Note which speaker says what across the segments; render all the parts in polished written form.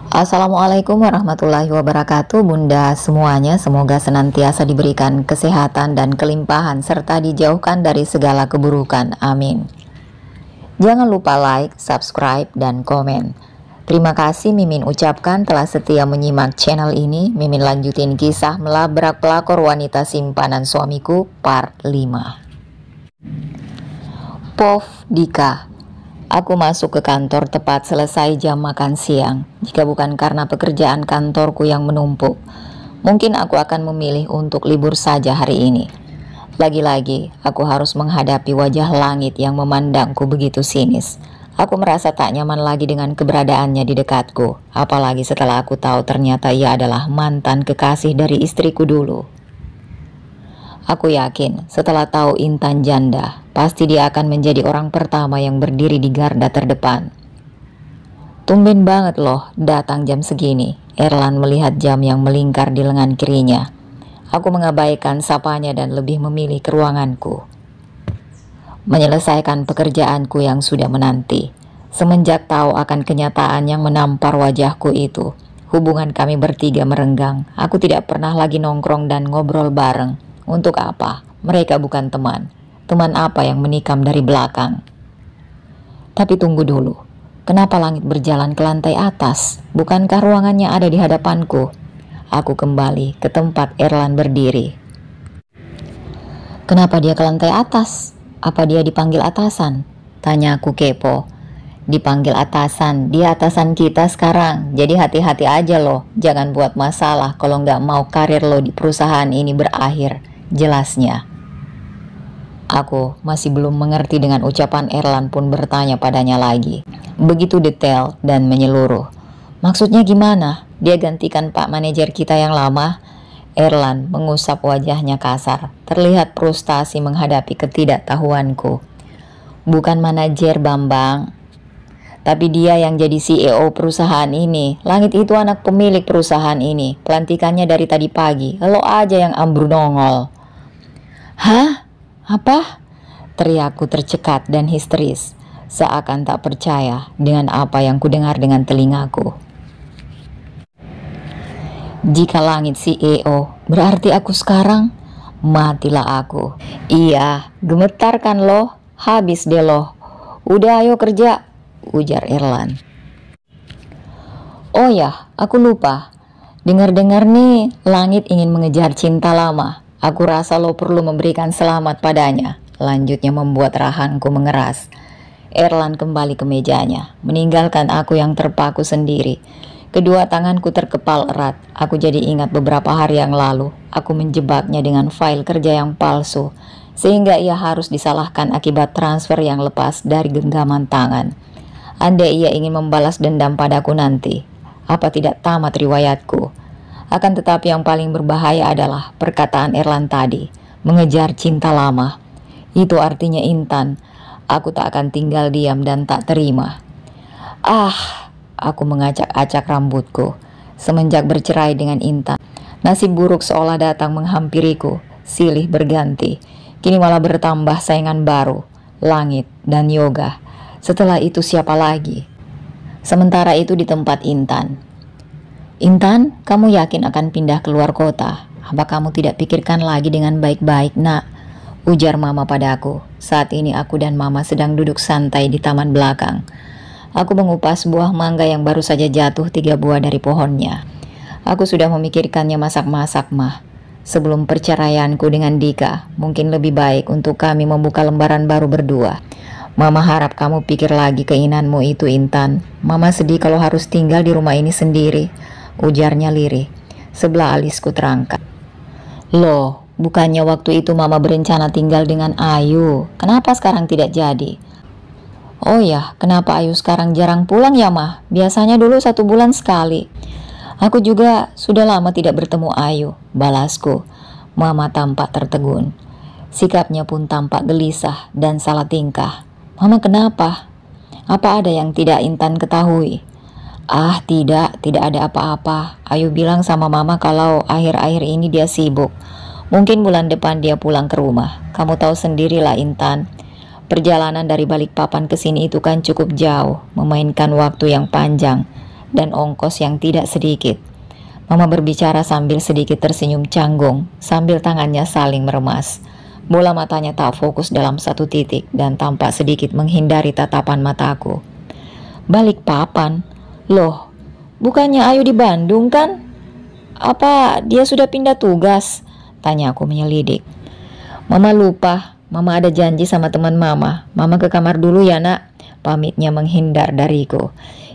Speaker 1: Assalamualaikum warahmatullahi wabarakatuh. Bunda semuanya, semoga senantiasa diberikan kesehatan dan kelimpahan serta dijauhkan dari segala keburukan. Amin. Jangan lupa like, subscribe, dan komen. Terima kasih Mimin ucapkan telah setia menyimak channel ini. Mimin lanjutin kisah melabrak pelakor wanita simpanan suamiku part 5. Pov Dika. Aku masuk ke kantor tepat selesai jam makan siang. Jika bukan karena pekerjaan kantorku yang menumpuk, mungkin aku akan memilih untuk libur saja hari ini. Lagi-lagi, aku harus menghadapi wajah langit yang memandangku begitu sinis. Aku merasa tak nyaman lagi dengan keberadaannya di dekatku, apalagi setelah aku tahu ternyata ia adalah mantan kekasih dari istriku dulu. Aku yakin setelah tahu Intan janda, pasti dia akan menjadi orang pertama yang berdiri di garda terdepan. Tumben banget loh datang jam segini. Erlan melihat jam yang melingkar di lengan kirinya. Aku mengabaikan sapanya dan lebih memilih ke ruanganku. Menyelesaikan pekerjaanku yang sudah menanti. Semenjak tahu akan kenyataan yang menampar wajahku itu, hubungan kami bertiga merenggang. Aku tidak pernah lagi nongkrong dan ngobrol bareng. Untuk apa? Mereka bukan teman. Teman apa yang menikam dari belakang? Tapi tunggu dulu. Kenapa langit berjalan ke lantai atas? Bukankah ruangannya ada di hadapanku? Aku kembali ke tempat Erlan berdiri. Kenapa dia ke lantai atas? Apa dia dipanggil atasan? Tanya aku kepo. Dipanggil atasan, dia atasan kita sekarang. Jadi hati-hati aja loh. Jangan buat masalah kalau nggak mau karir lo di perusahaan ini berakhir. Jelasnya. Aku masih belum mengerti dengan ucapan Erlan pun bertanya padanya lagi. Begitu detail dan menyeluruh. Maksudnya gimana? Dia gantikan Pak Manajer kita yang lama? Erlan mengusap wajahnya kasar. Terlihat frustasi menghadapi ketidaktahuanku. Bukan manajer Bambang. Tapi dia yang jadi CEO perusahaan ini. Langit itu anak pemilik perusahaan ini. Pelantikannya dari tadi pagi. Lo aja yang ambruk nongol. Hah? Apa? Teriakku tercekat dan histeris, seakan tak percaya dengan apa yang kudengar dengan telingaku. Jika langit CEO, berarti aku sekarang? Matilah aku. Iya, gemetar kan lo? Habis deh lo. Udah ayo kerja, ujar Erlan. Oh ya, aku lupa. Dengar-dengar nih, langit ingin mengejar cinta lama. Aku rasa lo perlu memberikan selamat padanya. Lanjutnya membuat rahangku mengeras. Erlan kembali ke mejanya, meninggalkan aku yang terpaku sendiri. Kedua tanganku terkepal erat. Aku jadi ingat beberapa hari yang lalu, aku menjebaknya dengan file kerja yang palsu, sehingga ia harus disalahkan akibat transfer yang lepas dari genggaman tangan. Andai ia ingin membalas dendam padaku nanti, apa tidak tamat riwayatku? Akan tetapi yang paling berbahaya adalah perkataan Erlan tadi, mengejar cinta lama. Itu artinya Intan. Aku tak akan tinggal diam dan tak terima. Aku mengacak-acak rambutku. Semenjak bercerai dengan Intan, nasib buruk seolah datang menghampiriku, silih berganti. Kini malah bertambah saingan baru, langit dan yoga. Setelah itu siapa lagi? Sementara itu di tempat Intan. Intan, kamu yakin akan pindah keluar kota? Apa kamu tidak pikirkan lagi dengan baik-baik, nak? Ujar mama padaku. Saat ini aku dan mama sedang duduk santai di taman belakang. Aku mengupas buah mangga yang baru saja jatuh 3 buah dari pohonnya. Aku sudah memikirkannya masak-masak, mah. Sebelum perceraianku dengan Dika, mungkin lebih baik untuk kami membuka lembaran baru berdua. Mama harap kamu pikir lagi keinginanmu itu, Intan. Mama sedih kalau harus tinggal di rumah ini sendiri, ujarnya lirih. Sebelah alisku terangkat. Loh, bukannya waktu itu mama berencana tinggal dengan Ayu? Kenapa sekarang tidak jadi? Oh ya, kenapa Ayu sekarang jarang pulang ya, mah? Biasanya dulu 1 bulan sekali. Aku juga sudah lama tidak bertemu Ayu, balasku. Mama tampak tertegun. Sikapnya pun tampak gelisah dan salah tingkah. Mama kenapa? Apa ada yang tidak Intan ketahui? Tidak ada apa-apa. Ayu bilang sama mama kalau akhir-akhir ini dia sibuk. Mungkin bulan depan dia pulang ke rumah. Kamu tahu sendirilah Intan. Perjalanan dari Balikpapan ke sini itu kan cukup jauh, memainkan waktu yang panjang. dan ongkos yang tidak sedikit. Mama berbicara sambil sedikit tersenyum canggung, sambil tangannya saling meremas. Bola matanya tak fokus dalam satu titik dan tampak sedikit menghindari tatapan mataku. Balikpapan? Loh, bukannya Ayu di Bandung kan? Apa dia sudah pindah tugas? Tanya aku menyelidik. Mama lupa, Mama ada janji sama teman Mama. Mama ke kamar dulu ya nak, pamitnya menghindar dariku.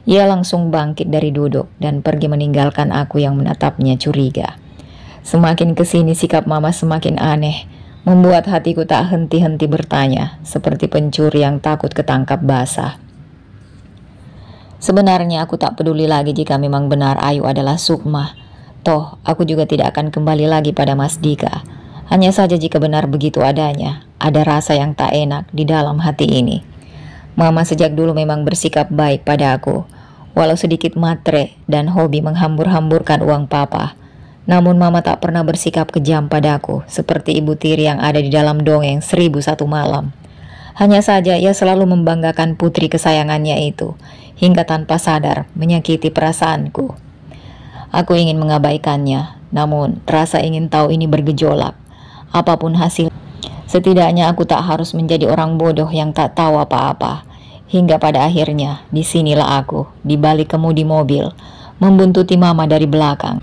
Speaker 1: Ia langsung bangkit dari duduk dan pergi meninggalkan aku yang menatapnya curiga. Semakin kesini sikap Mama semakin aneh, membuat hatiku tak henti-henti bertanya, seperti pencuri yang takut ketangkap basah. Sebenarnya aku tak peduli lagi jika memang benar Ayu adalah Sukma. Toh, aku juga tidak akan kembali lagi pada Mas Dika. Hanya saja jika benar begitu adanya, ada rasa yang tak enak di dalam hati ini. Mama sejak dulu memang bersikap baik pada aku, walau sedikit matre dan hobi menghambur-hamburkan uang papa. Namun Mama tak pernah bersikap kejam padaku, seperti ibu tiri yang ada di dalam dongeng 1001 malam. Hanya saja ia selalu membanggakan putri kesayangannya itu, hingga tanpa sadar menyakiti perasaanku. Aku ingin mengabaikannya, namun rasa ingin tahu ini bergejolak. Apapun hasil, setidaknya aku tak harus menjadi orang bodoh yang tak tahu apa-apa. Hingga pada akhirnya, disinilah aku, di balik kemudi mobil, membuntuti Mama dari belakang.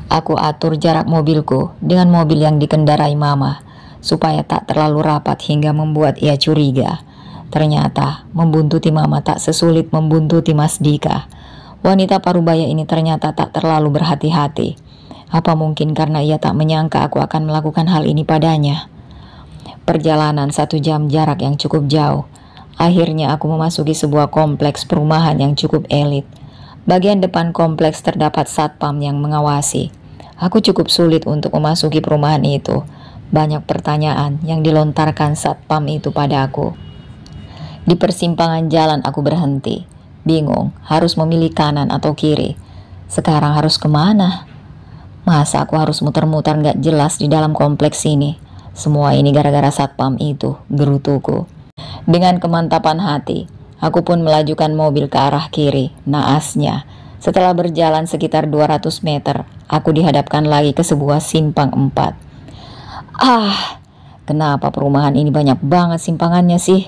Speaker 1: Aku atur jarak mobilku dengan mobil yang dikendarai Mama, supaya tak terlalu rapat hingga membuat ia curiga. Ternyata, membuntuti Mama tak sesulit membuntuti Mas Dika. Wanita parubaya ini ternyata tak terlalu berhati-hati. Apa mungkin karena ia tak menyangka aku akan melakukan hal ini padanya? Perjalanan 1 jam jarak yang cukup jauh. Akhirnya aku memasuki sebuah kompleks perumahan yang cukup elit. Bagian depan kompleks terdapat satpam yang mengawasi. Aku cukup sulit untuk memasuki perumahan itu. Banyak pertanyaan yang dilontarkan satpam itu padaku. Di persimpangan jalan aku berhenti. Bingung, harus memilih kanan atau kiri. Sekarang harus kemana? Masa aku harus muter-muter gak jelas di dalam kompleks ini? Semua ini gara-gara satpam itu, gerutuku. Dengan kemantapan hati, aku pun melajukan mobil ke arah kiri. Naasnya, setelah berjalan sekitar 200 meter, aku dihadapkan lagi ke sebuah simpang 4. Kenapa perumahan ini banyak banget simpangannya sih?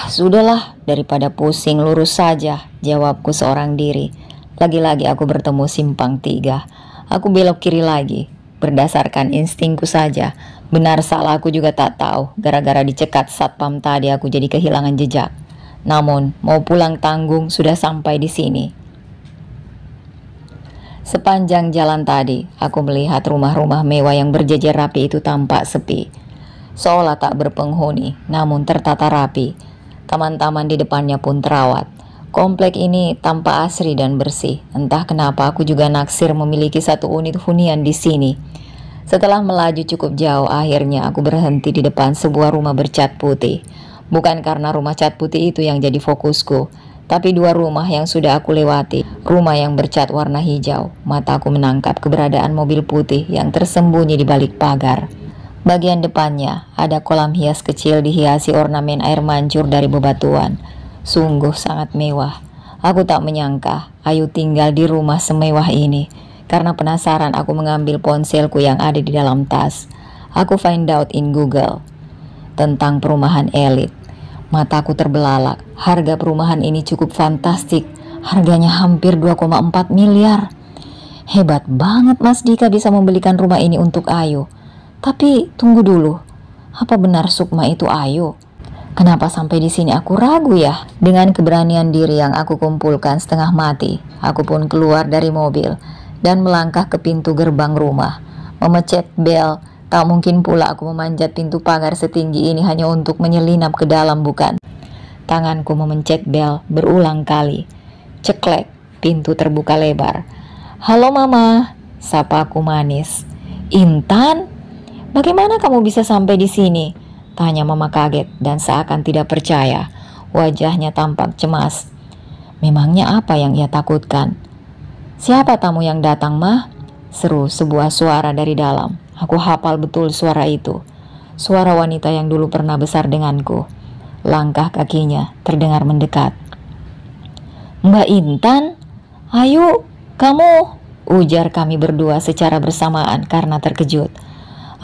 Speaker 1: Sudahlah, daripada pusing lurus saja, jawabku seorang diri. Lagi-lagi aku bertemu simpang 3. Aku belok kiri lagi, berdasarkan instingku saja. Benar salah aku juga tak tahu, gara-gara dicekat satpam tadi aku jadi kehilangan jejak. Namun, mau pulang tanggung sudah sampai di sini. Sepanjang jalan tadi, aku melihat rumah-rumah mewah yang berjejer rapi itu tampak sepi. Seolah tak berpenghuni, namun tertata rapi. Taman-taman di depannya pun terawat. Komplek ini tampak asri dan bersih. Entah kenapa aku juga naksir memiliki satu unit hunian di sini. Setelah melaju cukup jauh, akhirnya aku berhenti di depan sebuah rumah bercat putih. Bukan karena rumah cat putih itu yang jadi fokusku, tapi 2 rumah yang sudah aku lewati. Rumah yang bercat warna hijau. Mataku menangkap keberadaan mobil putih yang tersembunyi di balik pagar. Bagian depannya ada kolam hias kecil dihiasi ornamen air mancur dari bebatuan. Sungguh sangat mewah. Aku tak menyangka Ayu tinggal di rumah semewah ini. Karena penasaran, aku mengambil ponselku yang ada di dalam tas. Aku find out in Google tentang perumahan elit. Mataku terbelalak. Harga perumahan ini cukup fantastik. Harganya hampir 2,4 miliar. Hebat banget Mas Dika bisa membelikan rumah ini untuk Ayu. Tapi tunggu dulu. Apa benar Sukma itu Ayu? Kenapa sampai di sini aku ragu ya? Dengan keberanian diri yang aku kumpulkan setengah mati, aku pun keluar dari mobil dan melangkah ke pintu gerbang rumah. Memencet bel, tak mungkin pula aku memanjat pintu pagar setinggi ini hanya untuk menyelinap ke dalam, bukan? Tanganku memencet bel berulang kali. Ceklek, pintu terbuka lebar. "Halo Mama," sapaku manis. "Intan, bagaimana kamu bisa sampai di sini?" Tanya Mama kaget dan seakan tidak percaya. Wajahnya tampak cemas. Memangnya apa yang ia takutkan? "Siapa tamu yang datang, Mah?" seru sebuah suara dari dalam. Aku hafal betul suara itu. Suara wanita yang dulu pernah besar denganku. Langkah kakinya terdengar mendekat. "Mbak Intan, "Ayu, kamu," ujar kami berdua secara bersamaan karena terkejut.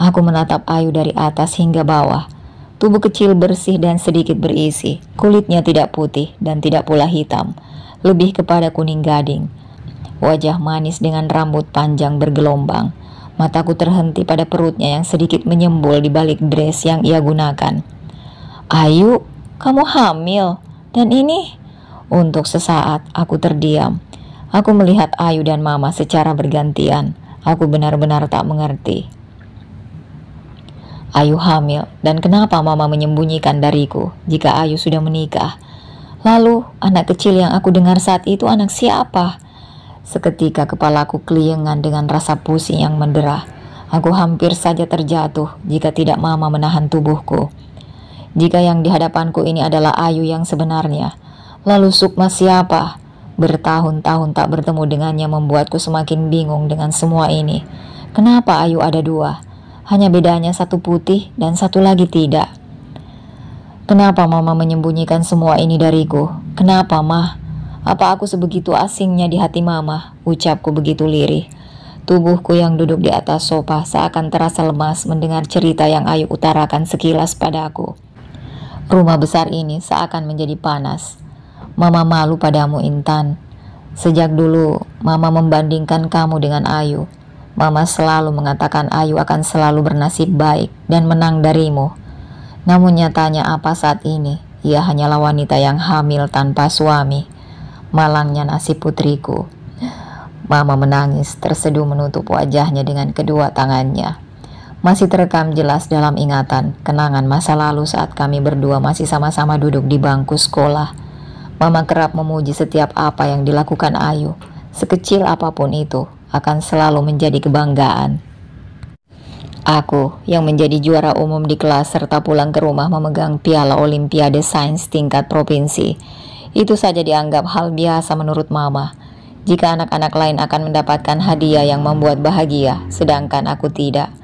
Speaker 1: Aku menatap Ayu dari atas hingga bawah. Tubuh kecil bersih dan sedikit berisi. Kulitnya tidak putih dan tidak pula hitam, lebih kepada kuning gading. Wajah manis dengan rambut panjang bergelombang. Mataku terhenti pada perutnya yang sedikit menyembul di balik dress yang ia gunakan. "Ayu, kamu hamil? Dan ini?" Untuk sesaat aku terdiam. Aku melihat Ayu dan Mama secara bergantian. Aku benar-benar tak mengerti. Ayu hamil, dan kenapa Mama menyembunyikan dariku jika Ayu sudah menikah? Lalu, anak kecil yang aku dengar saat itu anak siapa? Seketika kepalaku keliengan dengan rasa pusing yang mendera. Aku hampir saja terjatuh jika tidak Mama menahan tubuhku. Jika yang di hadapanku ini adalah Ayu yang sebenarnya, lalu Sukma siapa? Bertahun-tahun tak bertemu dengannya membuatku semakin bingung dengan semua ini. Kenapa Ayu ada dua? Hanya bedanya satu putih dan satu lagi tidak. Kenapa Mama menyembunyikan semua ini dariku? Kenapa, Mah? Apa aku sebegitu asingnya di hati Mama? Ucapku begitu lirih. Tubuhku yang duduk di atas sofa seakan terasa lemas mendengar cerita yang Ayu utarakan sekilas padaku. Rumah besar ini seakan menjadi panas. Mama malu padamu, Intan. Sejak dulu Mama membandingkan kamu dengan Ayu. Mama selalu mengatakan Ayu akan selalu bernasib baik dan menang darimu. Namun nyatanya apa saat ini? Ia hanyalah wanita yang hamil tanpa suami. Malangnya nasib putriku. Mama menangis, terseduh menutup wajahnya dengan kedua tangannya. Masih terekam jelas dalam ingatan kenangan masa lalu saat kami berdua masih sama-sama duduk di bangku sekolah. Mama kerap memuji setiap apa yang dilakukan Ayu. Sekecil apapun itu akan selalu menjadi kebanggaan. Aku yang menjadi juara umum di kelas serta pulang ke rumah memegang piala Olimpiade Sains tingkat provinsi. Itu saja dianggap hal biasa menurut Mama. Jika anak-anak lain akan mendapatkan hadiah yang membuat bahagia, sedangkan aku tidak.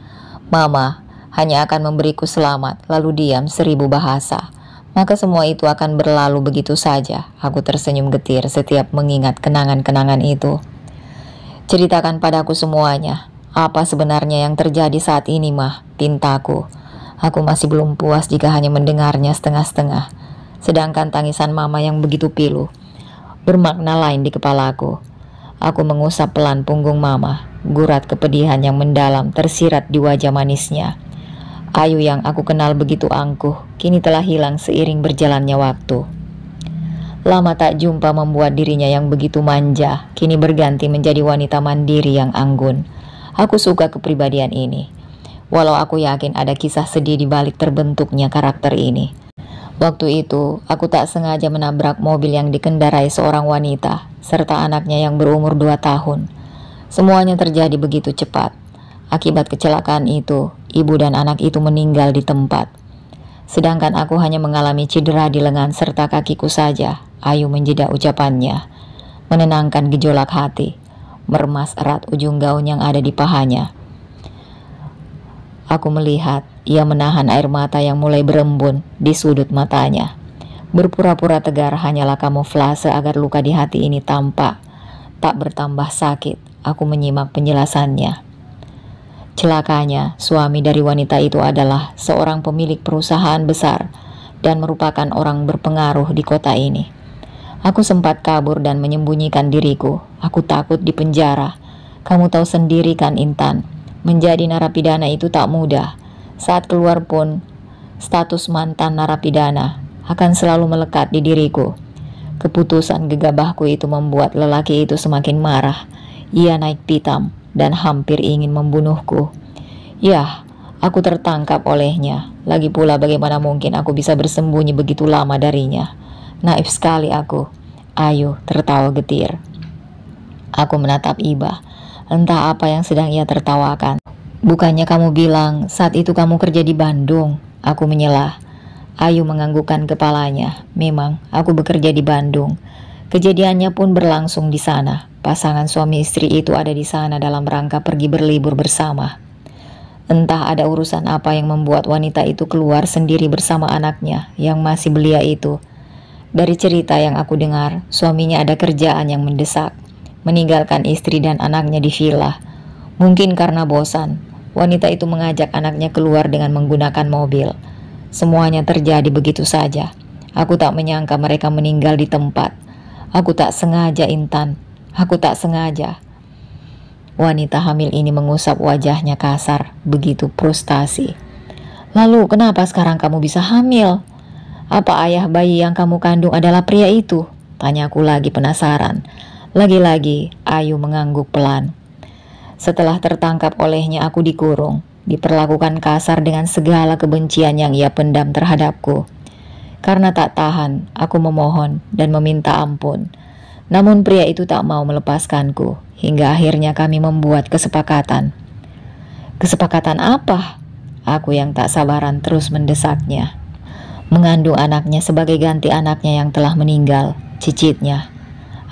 Speaker 1: Mama hanya akan memberiku selamat lalu diam 1000 bahasa. Maka semua itu akan berlalu begitu saja. Aku tersenyum getir setiap mengingat kenangan-kenangan itu. Ceritakan padaku semuanya. Apa sebenarnya yang terjadi saat ini, Mah? Pintaku. Aku masih belum puas jika hanya mendengarnya setengah-setengah. Sedangkan tangisan Mama yang begitu pilu bermakna lain di kepalaku. Aku mengusap pelan punggung Mama. Gurat kepedihan yang mendalam tersirat di wajah manisnya. Ayu yang aku kenal begitu angkuh, kini telah hilang seiring berjalannya waktu. Lama tak jumpa membuat dirinya yang begitu manja, kini berganti menjadi wanita mandiri yang anggun. Aku suka kepribadian ini. Walau aku yakin ada kisah sedih di balik terbentuknya karakter ini. Waktu itu, aku tak sengaja menabrak mobil yang dikendarai seorang wanita, serta anaknya yang berumur 2 tahun. Semuanya terjadi begitu cepat. Akibat kecelakaan itu, ibu dan anak itu meninggal di tempat. Sedangkan aku hanya mengalami cedera di lengan serta kakiku saja. Ayu menjeda ucapannya, menenangkan gejolak hati, meremas erat ujung gaun yang ada di pahanya. Aku melihat ia menahan air mata yang mulai berembun di sudut matanya. Berpura-pura tegar hanyalah kamuflase agar luka di hati ini tampak tak bertambah sakit. Aku menyimak penjelasannya. Celakanya, suami dari wanita itu adalah seorang pemilik perusahaan besar dan merupakan orang berpengaruh di kota ini. Aku sempat kabur dan menyembunyikan diriku. Aku takut di penjara. Kamu tahu sendiri kan, Intan, menjadi narapidana itu tak mudah. Saat keluar pun, status mantan narapidana akan selalu melekat di diriku. Keputusan gegabahku itu membuat lelaki itu semakin marah. Ia naik pitam dan hampir ingin membunuhku. Yah, aku tertangkap olehnya. Lagi pula bagaimana mungkin aku bisa bersembunyi begitu lama darinya. Naif sekali aku. Ayu tertawa getir. Aku menatap Iba. Entah apa yang sedang ia tertawakan. Bukannya kamu bilang saat itu kamu kerja di Bandung? Aku menyela. Ayu menganggukkan kepalanya. Memang aku bekerja di Bandung. Kejadiannya pun berlangsung di sana. Pasangan suami istri itu ada di sana dalam rangka pergi berlibur bersama. Entah ada urusan apa yang membuat wanita itu keluar sendiri bersama anaknya yang masih belia itu. Dari cerita yang aku dengar, suaminya ada kerjaan yang mendesak. meninggalkan istri dan anaknya di villa. Mungkin karena bosan, wanita itu mengajak anaknya keluar dengan menggunakan mobil. Semuanya terjadi begitu saja. Aku tak menyangka mereka meninggal di tempat. Aku tak sengaja, Intan. Aku tak sengaja. Wanita hamil ini mengusap wajahnya kasar, begitu frustasi. Lalu kenapa sekarang kamu bisa hamil? Apa ayah bayi yang kamu kandung adalah pria itu? Tanyaku lagi penasaran. Lagi-lagi Ayu mengangguk pelan. Setelah tertangkap olehnya aku dikurung, diperlakukan kasar dengan segala kebencian yang ia pendam terhadapku. Karena tak tahan, aku memohon dan meminta ampun. Namun pria itu tak mau melepaskanku, hingga akhirnya kami membuat kesepakatan. Kesepakatan apa? Aku yang tak sabaran terus mendesaknya. Mengandung anaknya sebagai ganti anaknya yang telah meninggal, cicitnya.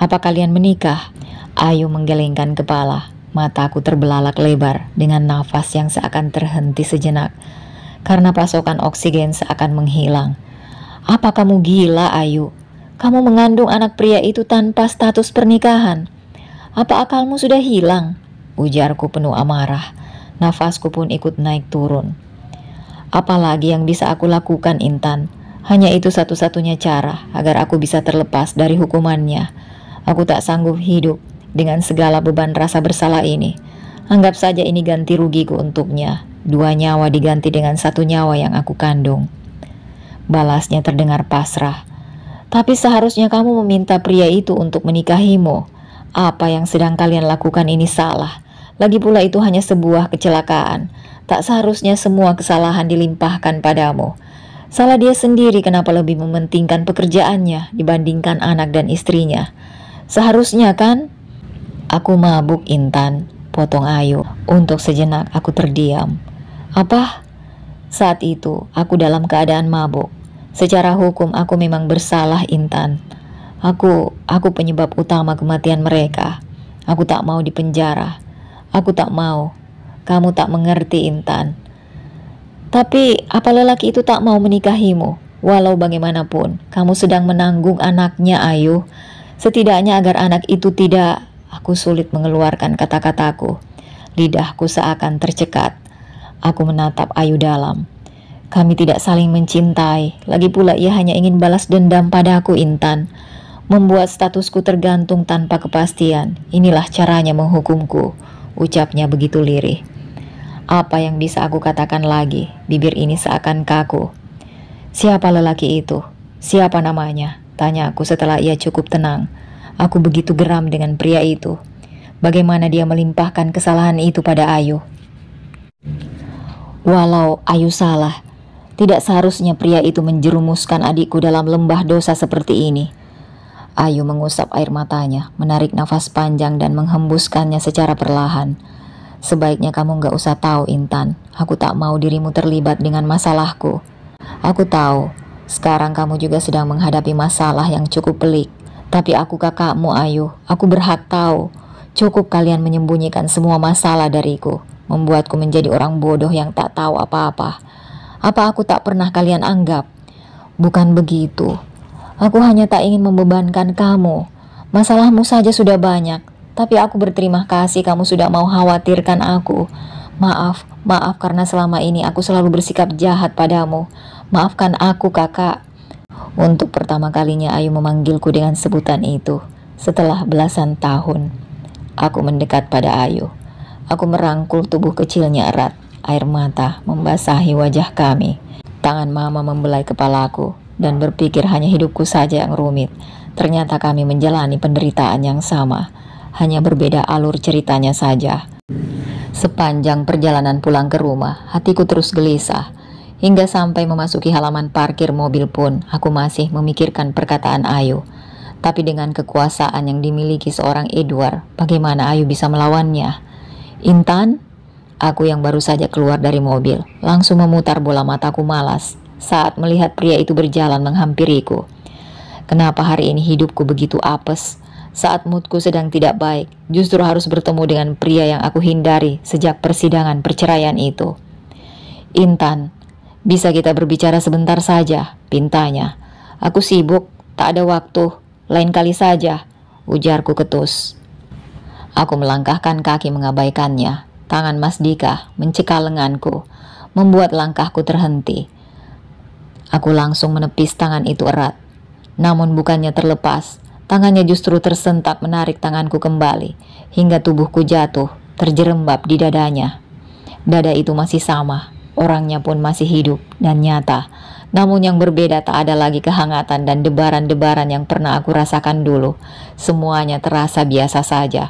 Speaker 1: Apa kalian menikah? Ayu menggelengkan kepala. Mataku terbelalak lebar dengan nafas yang seakan terhenti sejenak karena pasokan oksigen seakan menghilang. Apa kamu gila, Ayu? Kamu mengandung anak pria itu tanpa status pernikahan. Apa akalmu sudah hilang? Ujarku penuh amarah. Nafasku pun ikut naik turun. Apalagi yang bisa aku lakukan, Intan? Hanya itu satu-satunya cara agar aku bisa terlepas dari hukumannya. Aku tak sanggup hidup dengan segala beban rasa bersalah ini. Anggap saja ini ganti rugiku untuknya. 2 nyawa diganti dengan 1 nyawa yang aku kandung. Balasnya terdengar pasrah. Tapi seharusnya kamu meminta pria itu untuk menikahimu. Apa yang sedang kalian lakukan ini salah. Lagi pula itu hanya sebuah kecelakaan. Tak seharusnya semua kesalahan dilimpahkan padamu. Salah dia sendiri kenapa lebih mementingkan pekerjaannya dibandingkan anak dan istrinya. Seharusnya kan? Aku mabuk, Intan, potong Ayu. Untuk sejenak aku terdiam. Apa? Saat itu aku dalam keadaan mabuk. Secara hukum aku memang bersalah, Intan. Aku penyebab utama kematian mereka. Aku tak mau dipenjara. Aku tak mau. Kamu tak mengerti, Intan. Tapi apa lelaki itu tak mau menikahimu? Walau bagaimanapun, kamu sedang menanggung anaknya, Ayu. Setidaknya agar anak itu tidak... Aku sulit mengeluarkan kata-kataku. Lidahku seakan tercekat. Aku menatap Ayu dalam. Kami tidak saling mencintai. Lagi pula ia hanya ingin balas dendam padaku, Intan. Membuat statusku tergantung tanpa kepastian. Inilah caranya menghukumku. Ucapnya begitu lirih. Apa yang bisa aku katakan lagi? Bibir ini seakan kaku. Siapa lelaki itu? Siapa namanya? Tanya aku setelah ia cukup tenang. Aku begitu geram dengan pria itu. Bagaimana dia melimpahkan kesalahan itu pada Ayu? Walau Ayu salah, tidak seharusnya pria itu menjerumuskan adikku dalam lembah dosa seperti ini. Ayu mengusap air matanya, menarik nafas panjang dan menghembuskannya secara perlahan. Sebaiknya kamu gak usah tahu, Intan. Aku tak mau dirimu terlibat dengan masalahku. Aku tahu, sekarang kamu juga sedang menghadapi masalah yang cukup pelik. Tapi aku kakakmu, Ayu. Aku berhak tahu. Cukup kalian menyembunyikan semua masalah dariku, membuatku menjadi orang bodoh yang tak tahu apa-apa. Apa aku tak pernah kalian anggap? Bukan begitu. Aku hanya tak ingin membebankan kamu. Masalahmu saja sudah banyak. Tapi aku berterima kasih kamu sudah mau khawatirkan aku. Maaf karena selama ini aku selalu bersikap jahat padamu. Maafkan aku, kakak. Untuk pertama kalinya Ayu memanggilku dengan sebutan itu. Setelah belasan tahun, aku mendekat pada Ayu. Aku merangkul tubuh kecilnya erat. Air mata membasahi wajah kami. Tangan mama membelai kepalaku dan berpikir hanya hidupku saja yang rumit. Ternyata kami menjalani penderitaan yang sama. Hanya berbeda alur ceritanya saja. Sepanjang perjalanan pulang ke rumah, hatiku terus gelisah. Hingga sampai memasuki halaman parkir mobil pun, aku masih memikirkan perkataan Ayu. Tapi dengan kekuasaan yang dimiliki seorang Edward, bagaimana Ayu bisa melawannya? Intan? Aku yang baru saja keluar dari mobil, langsung memutar bola mataku malas saat melihat pria itu berjalan menghampiriku. Kenapa hari ini hidupku begitu apes? Saat moodku sedang tidak baik, justru harus bertemu dengan pria yang aku hindari sejak persidangan perceraian itu. Intan, bisa kita berbicara sebentar saja, pintanya. Aku sibuk, tak ada waktu, lain kali saja, ujarku ketus. Aku melangkahkan kaki mengabaikannya. Tangan Mas Dika mencekal lenganku, membuat langkahku terhenti. Aku langsung menepis tangan itu erat. Namun bukannya terlepas, tangannya justru tersentak menarik tanganku kembali, hingga tubuhku jatuh, terjerembab di dadanya. Dada itu masih sama, orangnya pun masih hidup dan nyata. Namun yang berbeda tak ada lagi kehangatan dan debaran-debaran yang pernah aku rasakan dulu. Semuanya terasa biasa saja.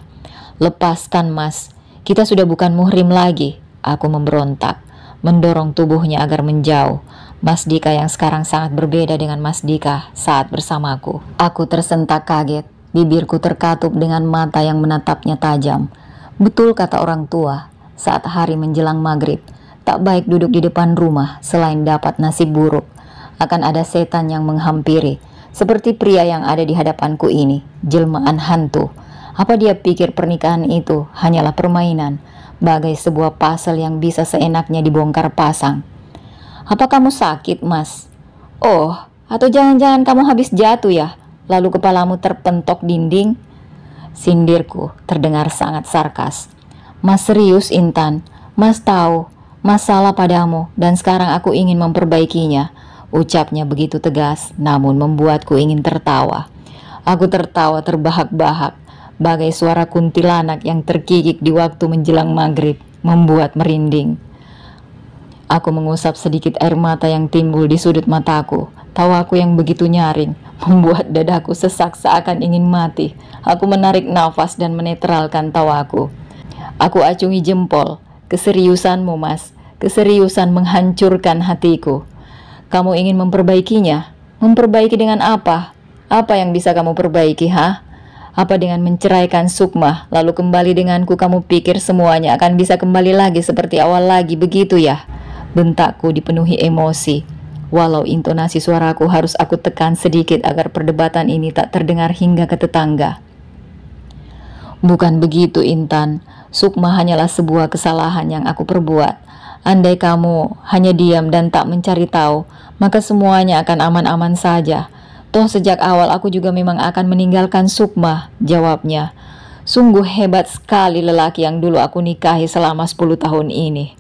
Speaker 1: "Lepaskan Mas, kita sudah bukan muhrim lagi." Aku memberontak, mendorong tubuhnya agar menjauh. Mas Dika yang sekarang sangat berbeda dengan Mas Dika saat bersamaku. Aku tersentak kaget, bibirku terkatup dengan mata yang menatapnya tajam. Betul kata orang tua, saat hari menjelang maghrib, tak baik duduk di depan rumah selain dapat nasib buruk. Akan ada setan yang menghampiri, seperti pria yang ada di hadapanku ini, jelmaan hantu. Apa dia pikir pernikahan itu hanyalah permainan, bagai sebuah puzzle yang bisa seenaknya dibongkar pasang? "Apa kamu sakit, Mas? Oh, atau jangan-jangan kamu habis jatuh ya, lalu kepalamu terpentok dinding?" Sindirku terdengar sangat sarkas. "Mas serius, Intan. Mas tahu, Mas salah padamu dan sekarang aku ingin memperbaikinya." Ucapnya begitu tegas, namun membuatku ingin tertawa. Aku tertawa terbahak-bahak, bagai suara kuntilanak yang terkikik di waktu menjelang maghrib, membuat merinding. Aku mengusap sedikit air mata yang timbul di sudut mataku. Tawaku yang begitu nyaring membuat dadaku sesak seakan ingin mati. Aku menarik nafas dan menetralkan tawaku. Aku acungi jempol. "Keseriusanmu, Mas. Keseriusan menghancurkan hatiku." "Kamu ingin memperbaikinya? Memperbaiki dengan apa? Apa yang bisa kamu perbaiki, ha? Apa dengan menceraikan Sukma, lalu kembali denganku kamu pikir semuanya akan bisa kembali lagi seperti awal lagi, begitu ya?" Bentakku dipenuhi emosi. Walau intonasi suaraku harus aku tekan sedikit agar perdebatan ini tak terdengar hingga ke tetangga. "Bukan begitu, Intan. Sukma hanyalah sebuah kesalahan yang aku perbuat. Andai kamu hanya diam dan tak mencari tahu, maka semuanya akan aman-aman saja. Toh sejak awal aku juga memang akan meninggalkan Sukma," jawabnya. "Sungguh hebat sekali lelaki yang dulu aku nikahi selama 10 tahun ini.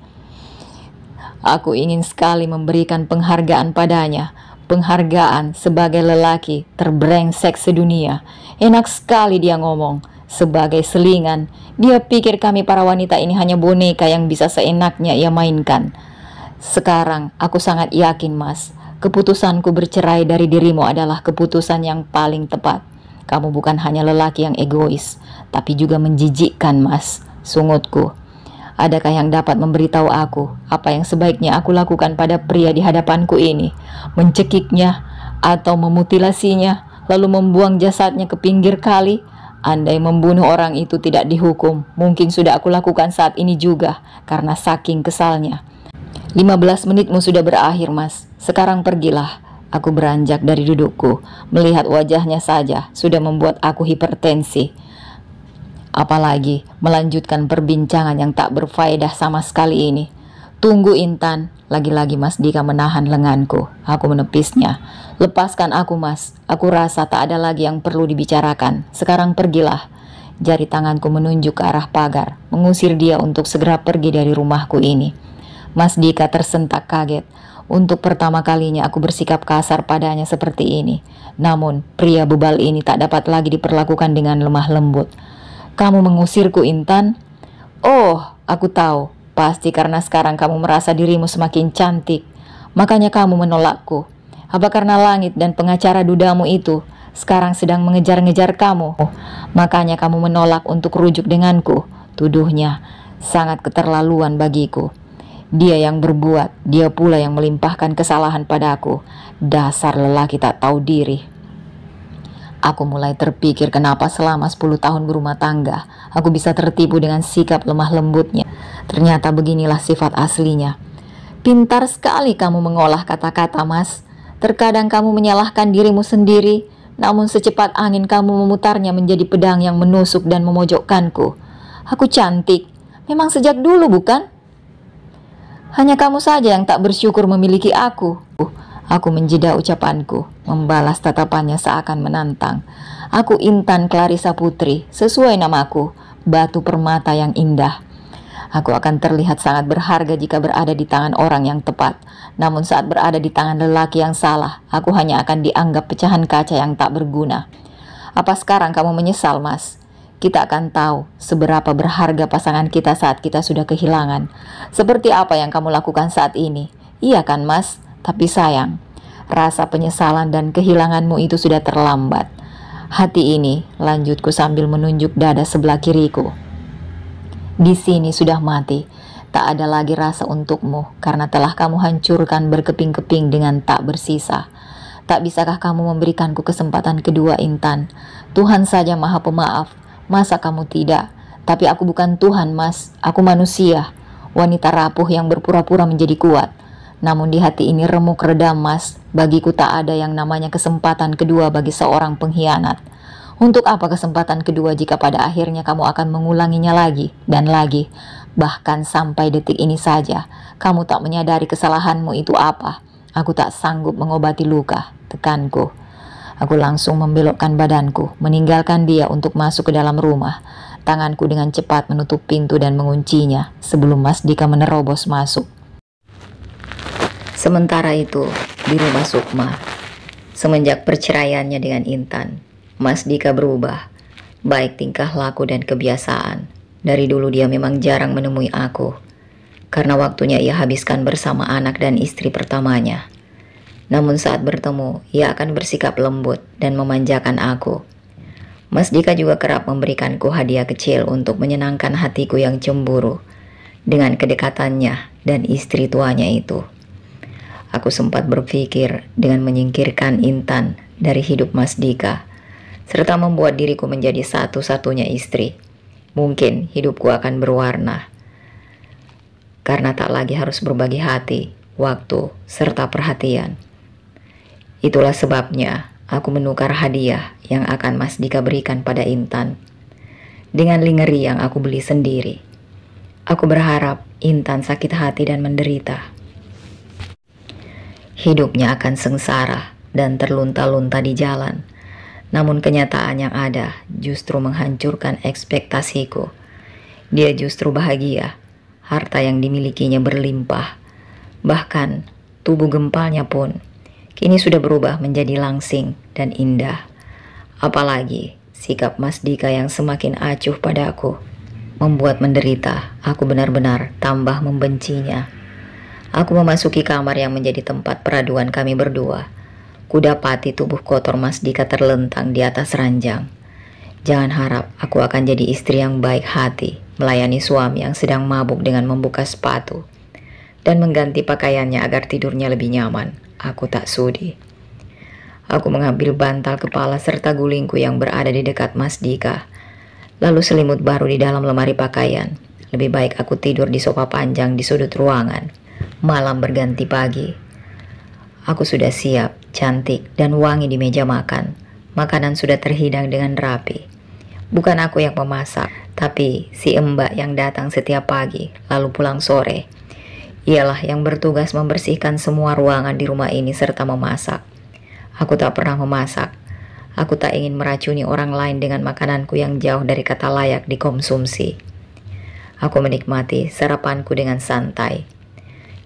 Speaker 1: Aku ingin sekali memberikan penghargaan padanya. Penghargaan sebagai lelaki terbrengsek sedunia." Enak sekali dia ngomong. Sebagai selingan, dia pikir kami para wanita ini hanya boneka yang bisa seenaknya ia mainkan. Sekarang aku sangat yakin, Mas. Keputusanku bercerai dari dirimu adalah keputusan yang paling tepat. Kamu bukan hanya lelaki yang egois, tapi juga menjijikkan, Mas. Sungutku. Adakah yang dapat memberitahu aku apa yang sebaiknya aku lakukan pada pria di hadapanku ini? Mencekiknya atau memutilasinya, lalu membuang jasadnya ke pinggir kali? Andai membunuh orang itu tidak dihukum, mungkin sudah aku lakukan saat ini juga, karena saking kesalnya. 15 menitmu sudah berakhir, Mas. Sekarang pergilah. Aku beranjak dari dudukku. Melihat wajahnya saja sudah membuat aku hipertensi. Apalagi melanjutkan perbincangan yang tak berfaedah sama sekali ini. "Tunggu, Intan." Lagi-lagi Mas Dika menahan lenganku. Aku menepisnya. "Lepaskan aku, Mas. Aku rasa tak ada lagi yang perlu dibicarakan. Sekarang pergilah." Jari tanganku menunjuk ke arah pagar, mengusir dia untuk segera pergi dari rumahku ini. Mas Dika tersentak kaget. Untuk pertama kalinya aku bersikap kasar padanya seperti ini. Namun pria bebal ini tak dapat lagi diperlakukan dengan lemah lembut. "Kamu mengusirku, Intan?" "Oh, aku tahu. Pasti karena sekarang kamu merasa dirimu semakin cantik. Makanya kamu menolakku. Apa karena langit dan pengacara dudamu itu sekarang sedang mengejar-ngejar kamu? Makanya kamu menolak untuk rujuk denganku?" Tuduhnya sangat keterlaluan bagiku. Dia yang berbuat, dia pula yang melimpahkan kesalahan padaku. Dasar lelaki tak tahu diri. Aku mulai terpikir kenapa selama 10 tahun berumah tangga, aku bisa tertipu dengan sikap lemah lembutnya. Ternyata beginilah sifat aslinya. "Pintar sekali kamu mengolah kata-kata, Mas. Terkadang kamu menyalahkan dirimu sendiri, namun secepat angin kamu memutarnya menjadi pedang yang menusuk dan memojokkanku. Aku cantik, memang sejak dulu bukan? Hanya kamu saja yang tak bersyukur memiliki aku." Aku menjeda ucapanku, membalas tatapannya seakan menantang. "Aku Intan Clarissa Putri, sesuai namaku. batu permata yang indah. Aku akan terlihat sangat berharga jika berada di tangan orang yang tepat. Namun saat berada di tangan lelaki yang salah, aku hanya akan dianggap pecahan kaca yang tak berguna. Apa sekarang kamu menyesal, Mas? Kita akan tahu seberapa berharga pasangan kita saat kita sudah kehilangan. Seperti apa yang kamu lakukan saat ini? Iya kan, Mas? Tapi sayang, rasa penyesalan dan kehilanganmu itu sudah terlambat. Hati ini, lanjutku sambil menunjuk dada sebelah kiriku. Di sini sudah mati, tak ada lagi rasa untukmu karena telah kamu hancurkan berkeping-keping dengan tak bersisa. Tak bisakah kamu memberikanku kesempatan kedua, Intan? Tuhan saja Maha Pemaaf, masa kamu tidak? Tapi aku bukan Tuhan, Mas, aku manusia, wanita rapuh yang berpura-pura menjadi kuat. Namun di hati ini remuk redam, Mas. Bagiku tak ada yang namanya kesempatan kedua bagi seorang pengkhianat. Untuk apa kesempatan kedua jika pada akhirnya kamu akan mengulanginya lagi dan lagi? Bahkan sampai detik ini saja, kamu tak menyadari kesalahanmu itu apa. Aku tak sanggup mengobati luka, tekanku. Aku langsung membelokkan badanku, meninggalkan dia untuk masuk ke dalam rumah. Tanganku dengan cepat menutup pintu dan menguncinya sebelum Mas Dika menerobos masuk. Sementara itu, di rumah Sukma, semenjak perceraiannya dengan Intan, Mas Dika berubah, baik tingkah laku dan kebiasaan. Dari dulu dia memang jarang menemui aku, karena waktunya ia habiskan bersama anak dan istri pertamanya. Namun saat bertemu, ia akan bersikap lembut dan memanjakan aku. Mas Dika juga kerap memberikanku hadiah kecil untuk menyenangkan hatiku yang cemburu dengan kedekatannya dan istri tuanya itu. Aku sempat berpikir dengan menyingkirkan Intan dari hidup Mas Dika, serta membuat diriku menjadi satu-satunya istri. Mungkin hidupku akan berwarna, karena tak lagi harus berbagi hati, waktu, serta perhatian. Itulah sebabnya aku menukar hadiah yang akan Mas Dika berikan pada Intan dengan lingerie yang aku beli sendiri. Aku berharap Intan sakit hati dan menderita. Hidupnya akan sengsara dan terlunta-lunta di jalan. Namun kenyataan yang ada justru menghancurkan ekspektasiku. Dia justru bahagia, harta yang dimilikinya berlimpah. Bahkan tubuh gempalnya pun kini sudah berubah menjadi langsing dan indah. Apalagi sikap Mas Dika yang semakin acuh padaku membuat menderita. Aku benar-benar tambah membencinya. Aku memasuki kamar yang menjadi tempat peraduan kami berdua. Kudapati tubuh kotor Mas Dika terlentang di atas ranjang. Jangan harap aku akan jadi istri yang baik hati, melayani suami yang sedang mabuk dengan membuka sepatu dan mengganti pakaiannya agar tidurnya lebih nyaman. Aku tak sudi. Aku mengambil bantal kepala serta gulingku yang berada di dekat Mas Dika, lalu selimut baru di dalam lemari pakaian. Lebih baik aku tidur di sofa panjang di sudut ruangan. Malam berganti pagi. Aku sudah siap, cantik, dan wangi di meja makan. Makanan sudah terhidang dengan rapi. Bukan aku yang memasak, tapi si Mbak yang datang setiap pagi, lalu pulang sore. Ialah yang bertugas membersihkan semua ruangan di rumah ini serta memasak. Aku tak pernah memasak. Aku tak ingin meracuni orang lain dengan makananku yang jauh dari kata layak dikonsumsi. Aku menikmati sarapanku dengan santai.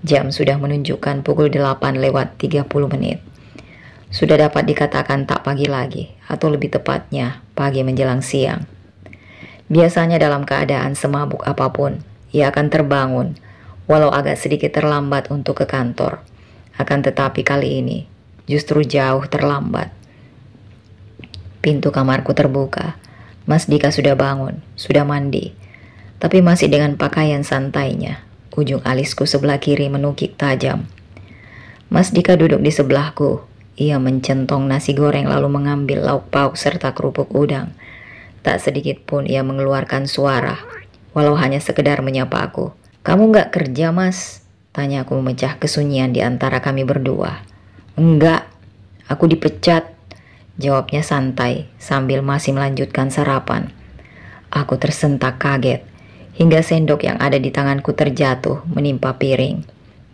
Speaker 1: Jam sudah menunjukkan pukul 8:30. Sudah dapat dikatakan tak pagi lagi, atau lebih tepatnya pagi menjelang siang. Biasanya dalam keadaan semabuk apapun, ia akan terbangun, walau agak sedikit terlambat untuk ke kantor. Akan tetapi kali ini, justru jauh terlambat. Pintu kamarku terbuka. Mas Dika sudah bangun, sudah mandi, tapi masih dengan pakaian santainya. Ujung alisku sebelah kiri menukik tajam. Mas Dika duduk di sebelahku. Ia mencentong nasi goreng lalu mengambil lauk pauk serta kerupuk udang. Tak sedikit pun ia mengeluarkan suara, walau hanya sekedar menyapa aku. "Kamu nggak kerja, Mas?" Tanya aku memecah kesunyian di antara kami berdua. "Enggak, aku dipecat," jawabnya santai sambil masih melanjutkan sarapan. Aku tersentak kaget hingga sendok yang ada di tanganku terjatuh menimpa piring,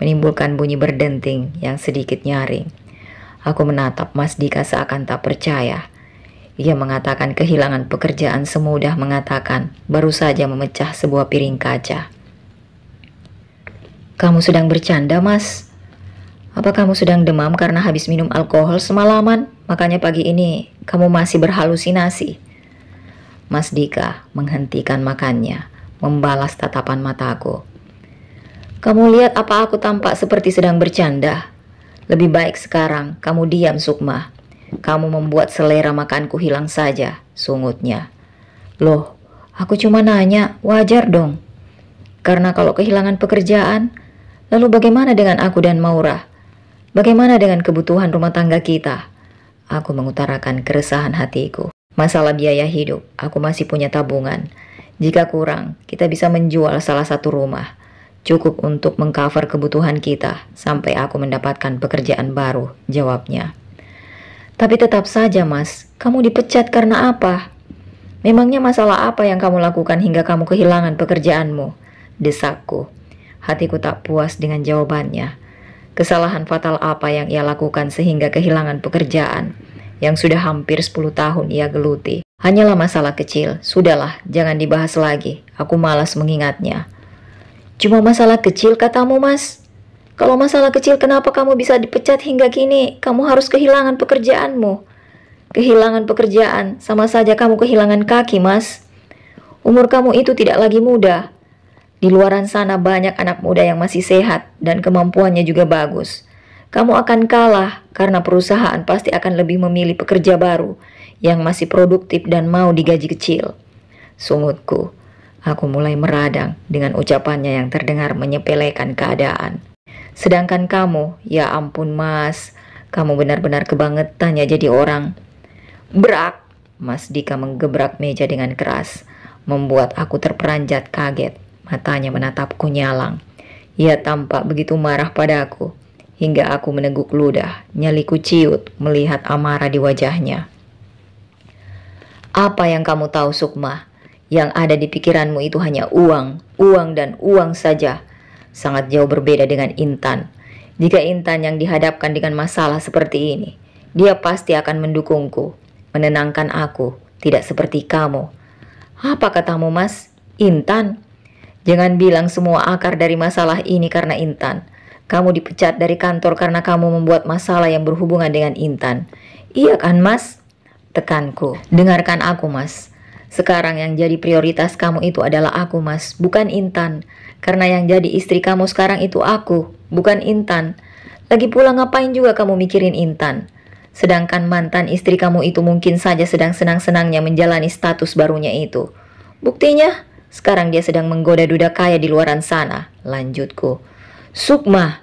Speaker 1: menimbulkan bunyi berdenting yang sedikit nyaring. Aku menatap Mas Dika seakan tak percaya. Ia mengatakan kehilangan pekerjaan semudah mengatakan baru saja memecah sebuah piring kaca. Kamu sedang bercanda, Mas? Apa kamu sedang demam karena habis minum alkohol semalaman? Makanya pagi ini kamu masih berhalusinasi. Mas Dika menghentikan makannya, membalas tatapan mataku. Kamu lihat apa aku tampak seperti sedang bercanda? Lebih baik sekarang kamu diam, Sukma. Kamu membuat selera makanku hilang saja, sungutnya. Loh, aku cuma nanya, wajar dong. Karena kalau kehilangan pekerjaan, lalu bagaimana dengan aku dan Maura? Bagaimana dengan kebutuhan rumah tangga kita? Aku mengutarakan keresahan hatiku. Masalah biaya hidup, aku masih punya tabungan. Jika kurang, kita bisa menjual salah satu rumah. Cukup untuk mengcover kebutuhan kita sampai aku mendapatkan pekerjaan baru, jawabnya. Tapi tetap saja, Mas, kamu dipecat karena apa? Memangnya masalah apa yang kamu lakukan hingga kamu kehilangan pekerjaanmu? Desakku. Hatiku tak puas dengan jawabannya. Kesalahan fatal apa yang ia lakukan sehingga kehilangan pekerjaan yang sudah hampir 10 tahun ia geluti? Hanyalah masalah kecil. Sudahlah, jangan dibahas lagi. Aku malas mengingatnya. Cuma masalah kecil katamu, Mas? Kalau masalah kecil, kenapa kamu bisa dipecat hingga kini? Kamu harus kehilangan pekerjaanmu. Kehilangan pekerjaan, sama saja kamu kehilangan kaki, Mas. Umur kamu itu tidak lagi muda. Di luaran sana banyak anak muda yang masih sehat dan kemampuannya juga bagus. Kamu akan kalah karena perusahaan pasti akan lebih memilih pekerja baru yang masih produktif dan mau digaji kecil. Sungutku, aku mulai meradang dengan ucapannya yang terdengar menyepelekan keadaan. Sedangkan kamu, ya ampun, Mas, kamu benar-benar kebangetan ya jadi orang. Brak! Mas Dika menggebrak meja dengan keras, membuat aku terperanjat kaget. Matanya menatapku nyalang. Ia tampak begitu marah padaku, hingga aku meneguk ludah, nyaliku ciut melihat amarah di wajahnya. Apa yang kamu tahu, Sukma? Yang ada di pikiranmu itu hanya uang, uang dan uang saja. Sangat jauh berbeda dengan Intan. Jika Intan yang dihadapkan dengan masalah seperti ini, dia pasti akan mendukungku, menenangkan aku, tidak seperti kamu. Apa katamu, Mas? Intan? Jangan bilang semua akar dari masalah ini karena Intan. Kamu dipecat dari kantor karena kamu membuat masalah yang berhubungan dengan Intan. Iya kan, Mas? Tekanku. Dengarkan aku, Mas. Sekarang yang jadi prioritas kamu itu adalah aku, Mas, bukan Intan. Karena yang jadi istri kamu sekarang itu aku, bukan Intan. Lagi pula ngapain juga kamu mikirin Intan? Sedangkan mantan istri kamu itu mungkin saja sedang senang-senangnya menjalani status barunya itu. Buktinya, sekarang dia sedang menggoda duda kaya di luaran sana, lanjutku. Sukma!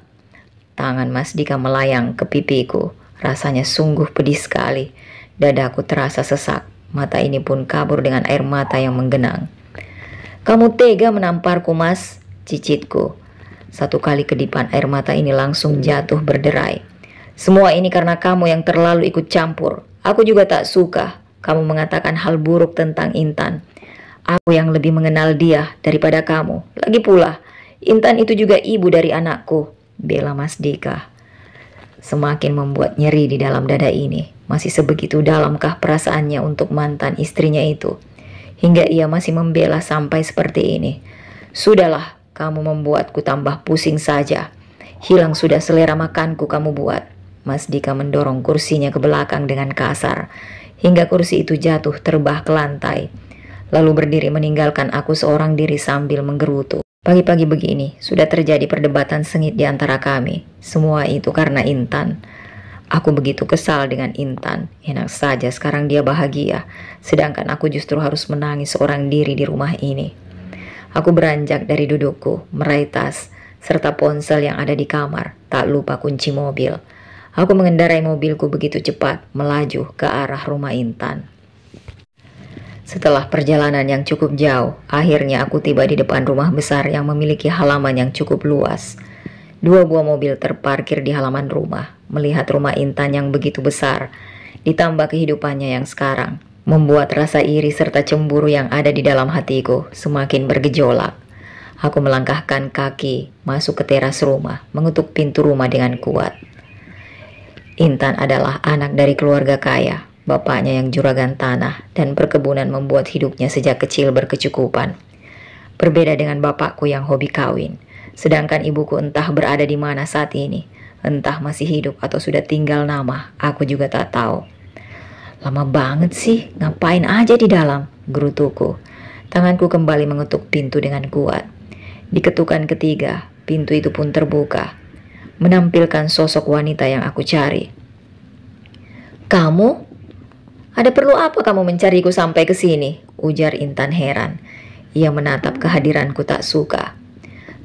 Speaker 1: Tangan Mas Dika melayang ke pipiku. Rasanya sungguh pedih sekali. Dadaku terasa sesak. Mata ini pun kabur dengan air mata yang menggenang. Kamu tega menamparku, Mas, cicitku. Satu kali kedipan air mata ini langsung jatuh berderai. Semua ini karena kamu yang terlalu ikut campur. Aku juga tak suka kamu mengatakan hal buruk tentang Intan. Aku yang lebih mengenal dia daripada kamu. Lagi pula, Intan itu juga ibu dari anakku, bela Mas Dika. Semakin membuat nyeri di dalam dada ini. Masih sebegitu dalamkah perasaannya untuk mantan istrinya itu? Hingga ia masih membela sampai seperti ini. Sudahlah, kamu membuatku tambah pusing saja. Hilang sudah selera makanku kamu buat. Mas Dika mendorong kursinya ke belakang dengan kasar, hingga kursi itu jatuh terbah ke lantai. Lalu berdiri meninggalkan aku seorang diri sambil menggerutu. Pagi-pagi begini, sudah terjadi perdebatan sengit di antara kami. Semua itu karena Intan. Aku begitu kesal dengan Intan. Enak saja sekarang dia bahagia, sedangkan aku justru harus menangis seorang diri di rumah ini. Aku beranjak dari dudukku, meraih tas, serta ponsel yang ada di kamar. Tak lupa kunci mobil. Aku mengendarai mobilku begitu cepat, melaju ke arah rumah Intan. Setelah perjalanan yang cukup jauh, akhirnya aku tiba di depan rumah besar yang memiliki halaman yang cukup luas. 2 buah mobil terparkir di halaman rumah. Melihat rumah Intan yang begitu besar, ditambah kehidupannya yang sekarang, membuat rasa iri serta cemburu yang ada di dalam hatiku semakin bergejolak. Aku melangkahkan kaki masuk ke teras rumah, mengetuk pintu rumah dengan kuat. Intan adalah anak dari keluarga kaya, Bapaknya yang juragan tanah dan perkebunan membuat hidupnya sejak kecil berkecukupan. Berbeda dengan bapakku yang hobi kawin. Sedangkan ibuku entah berada di mana saat ini. Entah masih hidup atau sudah tinggal nama, aku juga tak tahu. Lama banget sih, ngapain aja di dalam? Gerutuku. Tanganku kembali mengetuk pintu dengan kuat. Diketukan ketiga, pintu itu pun terbuka, menampilkan sosok wanita yang aku cari. Kamu? Ada perlu apa kamu mencariku sampai ke sini? Ujar Intan heran. Ia menatap kehadiranku tak suka.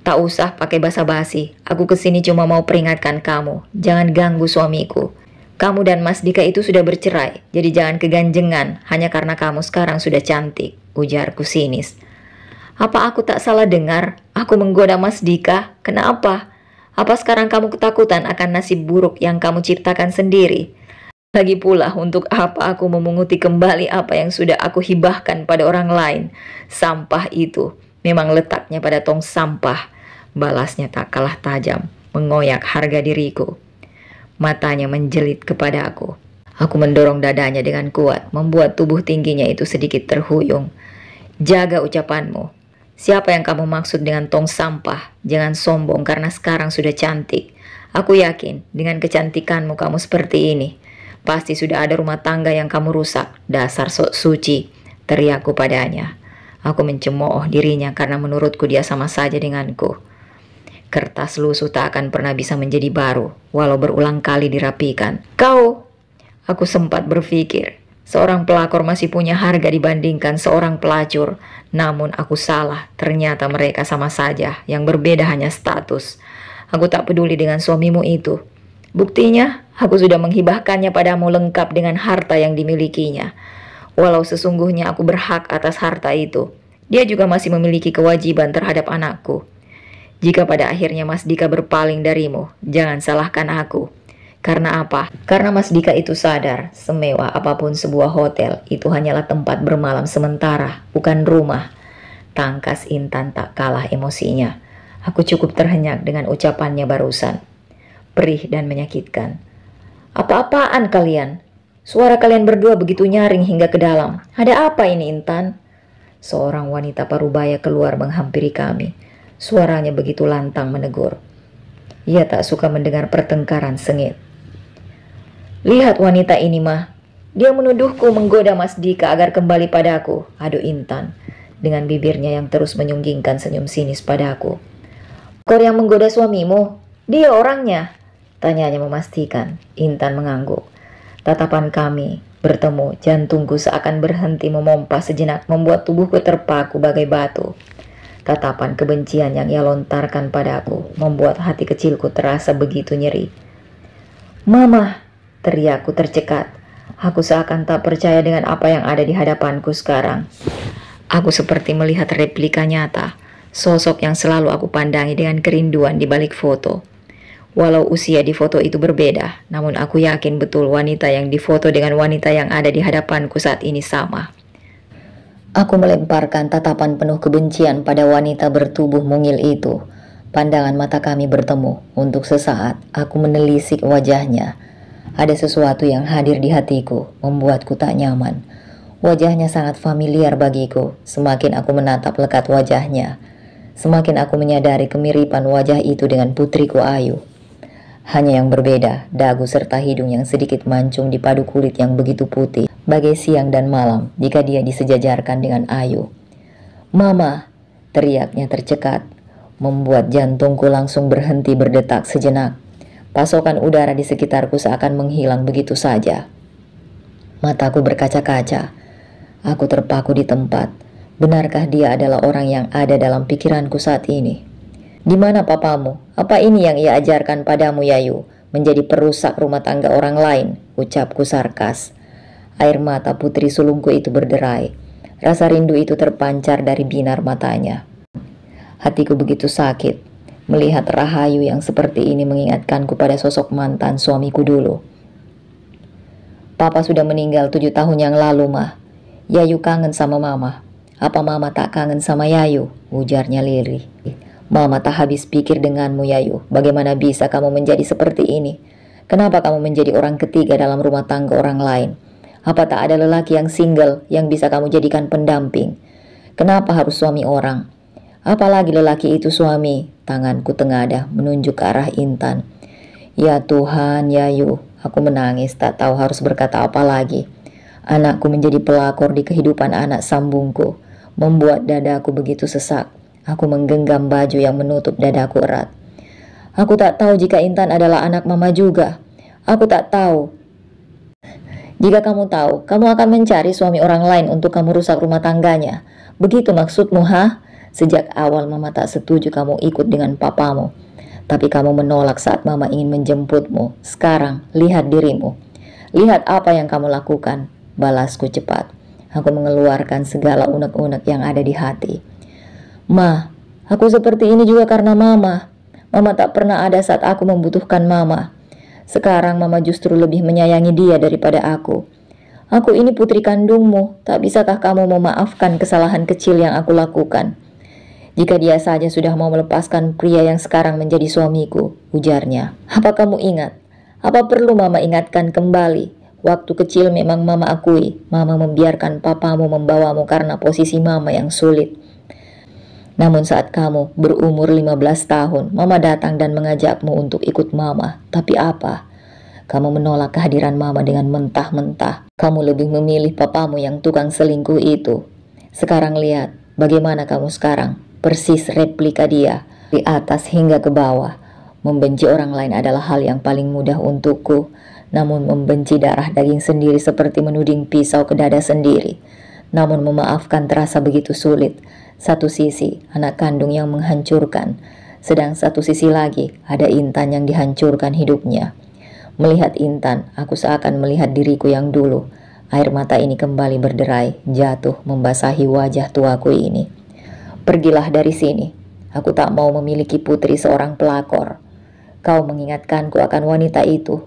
Speaker 1: Tak usah pakai basa-basi. Aku kesini cuma mau peringatkan kamu. Jangan ganggu suamiku. Kamu dan Mas Dika itu sudah bercerai. Jadi jangan keganjengan hanya karena kamu sekarang sudah cantik. Ujarku sinis. Apa aku tak salah dengar? Aku menggoda Mas Dika. Kenapa? Apa sekarang kamu ketakutan akan nasib buruk yang kamu ciptakan sendiri? Lagi pula, untuk apa aku memunguti kembali apa yang sudah aku hibahkan pada orang lain? Sampah itu memang letaknya pada tong sampah. Balasnya tak kalah tajam, mengoyak harga diriku. Matanya menjelit kepada aku. Aku mendorong dadanya dengan kuat, membuat tubuh tingginya itu sedikit terhuyung. Jaga ucapanmu. Siapa yang kamu maksud dengan tong sampah? Jangan sombong karena sekarang sudah cantik. Aku yakin dengan kecantikanmu kamu seperti ini. Pasti sudah ada rumah tangga yang kamu rusak. Dasar sok suci, teriakku padanya. Aku mencemooh dirinya karena menurutku dia sama saja denganku. Kertas lusuh tak akan pernah bisa menjadi baru, walau berulang kali dirapikan. Kau, aku sempat berpikir, seorang pelakor masih punya harga dibandingkan seorang pelacur. Namun aku salah, ternyata mereka sama saja, yang berbeda hanya status. Aku tak peduli dengan suamimu itu. Buktinya, aku sudah menghibahkannya padamu lengkap dengan harta yang dimilikinya. Walau sesungguhnya aku berhak atas harta itu, dia juga masih memiliki kewajiban terhadap anakku. Jika pada akhirnya Mas Dika berpaling darimu, jangan salahkan aku. Karena apa? Karena Mas Dika itu sadar, semewah apapun sebuah hotel, itu hanyalah tempat bermalam sementara, bukan rumah. Tangkas Intan tak kalah emosinya. Aku cukup terhenyak dengan ucapannya barusan. Perih dan menyakitkan. Apa-apaan kalian? Suara kalian berdua begitu nyaring hingga ke dalam. Ada apa ini, Intan? Seorang wanita parubaya keluar menghampiri kami. Suaranya begitu lantang menegur. Ia tak suka mendengar pertengkaran sengit. Lihat wanita ini, mah. Dia menuduhku menggoda Mas Dika agar kembali padaku. Aduh Intan, dengan bibirnya yang terus menyunggingkan senyum sinis padaku. Kau yang menggoda suamimu? Dia orangnya. Tanyanya memastikan. Intan mengangguk. Tatapan kami bertemu, jantungku seakan berhenti memompa sejenak, membuat tubuhku terpaku bagai batu. Tatapan kebencian yang ia lontarkan padaku membuat hati kecilku terasa begitu nyeri. Mama, teriakku tercekat. Aku seakan tak percaya dengan apa yang ada di hadapanku sekarang. Aku seperti melihat replika nyata, sosok yang selalu aku pandangi dengan kerinduan di balik foto. Walau usia di foto itu berbeda, namun aku yakin betul wanita yang difoto dengan wanita yang ada di hadapanku saat ini sama. Aku melemparkan tatapan penuh kebencian pada wanita bertubuh mungil itu. Pandangan mata kami bertemu. Untuk sesaat, aku menelisik wajahnya. Ada sesuatu yang hadir di hatiku, membuatku tak nyaman. Wajahnya sangat familiar bagiku. Semakin aku menatap lekat wajahnya, semakin aku menyadari kemiripan wajah itu dengan putriku Ayu. Hanya yang berbeda, dagu serta hidung yang sedikit mancung dipadu kulit yang begitu putih, bagai siang dan malam jika dia disejajarkan dengan Ayu. Mama, teriaknya tercekat, membuat jantungku langsung berhenti berdetak sejenak. Pasokan udara di sekitarku seakan menghilang begitu saja. Mataku berkaca-kaca. Aku terpaku di tempat. Benarkah dia adalah orang yang ada dalam pikiranku saat ini? Di mana papamu? Apa ini yang ia ajarkan padamu, Yayu? Menjadi perusak rumah tangga orang lain, ucapku sarkas. Air mata putri sulungku itu berderai. Rasa rindu itu terpancar dari binar matanya. Hatiku begitu sakit. Melihat Rahayu yang seperti ini mengingatkanku pada sosok mantan suamiku dulu. Papa sudah meninggal 7 tahun yang lalu, Mah. Yayu kangen sama Mama. Apa Mama tak kangen sama Yayu? Ujarnya lirih. Mama tak habis pikir denganmu, Yayu. Bagaimana bisa kamu menjadi seperti ini? Kenapa kamu menjadi orang ketiga dalam rumah tangga orang lain? Apa tak ada lelaki yang single yang bisa kamu jadikan pendamping? Kenapa harus suami orang? Apalagi lelaki itu suami. Tanganku tengadah menunjuk ke arah Intan. Ya Tuhan, Yayu, aku menangis tak tahu harus berkata apa lagi. Anakku menjadi pelakor di kehidupan anak sambungku, membuat dadaku begitu sesak. Aku menggenggam baju yang menutup dadaku erat. Aku tak tahu jika Intan adalah anak mama juga. Aku tak tahu. Jika kamu tahu, kamu akan mencari suami orang lain untuk kamu rusak rumah tangganya. Begitu maksudmu, ha? Sejak awal mama tak setuju kamu ikut dengan papamu. Tapi kamu menolak saat mama ingin menjemputmu. Sekarang, lihat dirimu. Lihat apa yang kamu lakukan. Balasku cepat. Aku mengeluarkan segala unek-unek yang ada di hati. Ma, aku seperti ini juga karena mama. Mama tak pernah ada saat aku membutuhkan mama. Sekarang mama justru lebih menyayangi dia daripada aku. Aku ini putri kandungmu. Tak bisakah kamu memaafkan kesalahan kecil yang aku lakukan? Jika dia saja sudah mau melepaskan pria yang sekarang menjadi suamiku, ujarnya. Apa kamu ingat? Apa perlu mama ingatkan kembali? Waktu kecil memang mama akui, mama membiarkan papamu membawamu karena posisi mama yang sulit. Namun saat kamu berumur 15 tahun, mama datang dan mengajakmu untuk ikut mama. Tapi apa? Kamu menolak kehadiran mama dengan mentah-mentah. Kamu lebih memilih papamu yang tukang selingkuh itu. Sekarang lihat, bagaimana kamu sekarang? Persis replika dia, di atas hingga ke bawah. Membenci orang lain adalah hal yang paling mudah untukku. Namun membenci darah daging sendiri seperti menuding pisau ke dada sendiri. Namun memaafkan terasa begitu sulit. Satu sisi anak kandung yang menghancurkan, sedang satu sisi lagi ada Intan yang dihancurkan hidupnya. Melihat Intan, aku seakan melihat diriku yang dulu. Air mata ini kembali berderai, jatuh membasahi wajah tuaku ini. Pergilah dari sini. Aku tak mau memiliki putri seorang pelakor. Kau mengingatkanku akan wanita itu.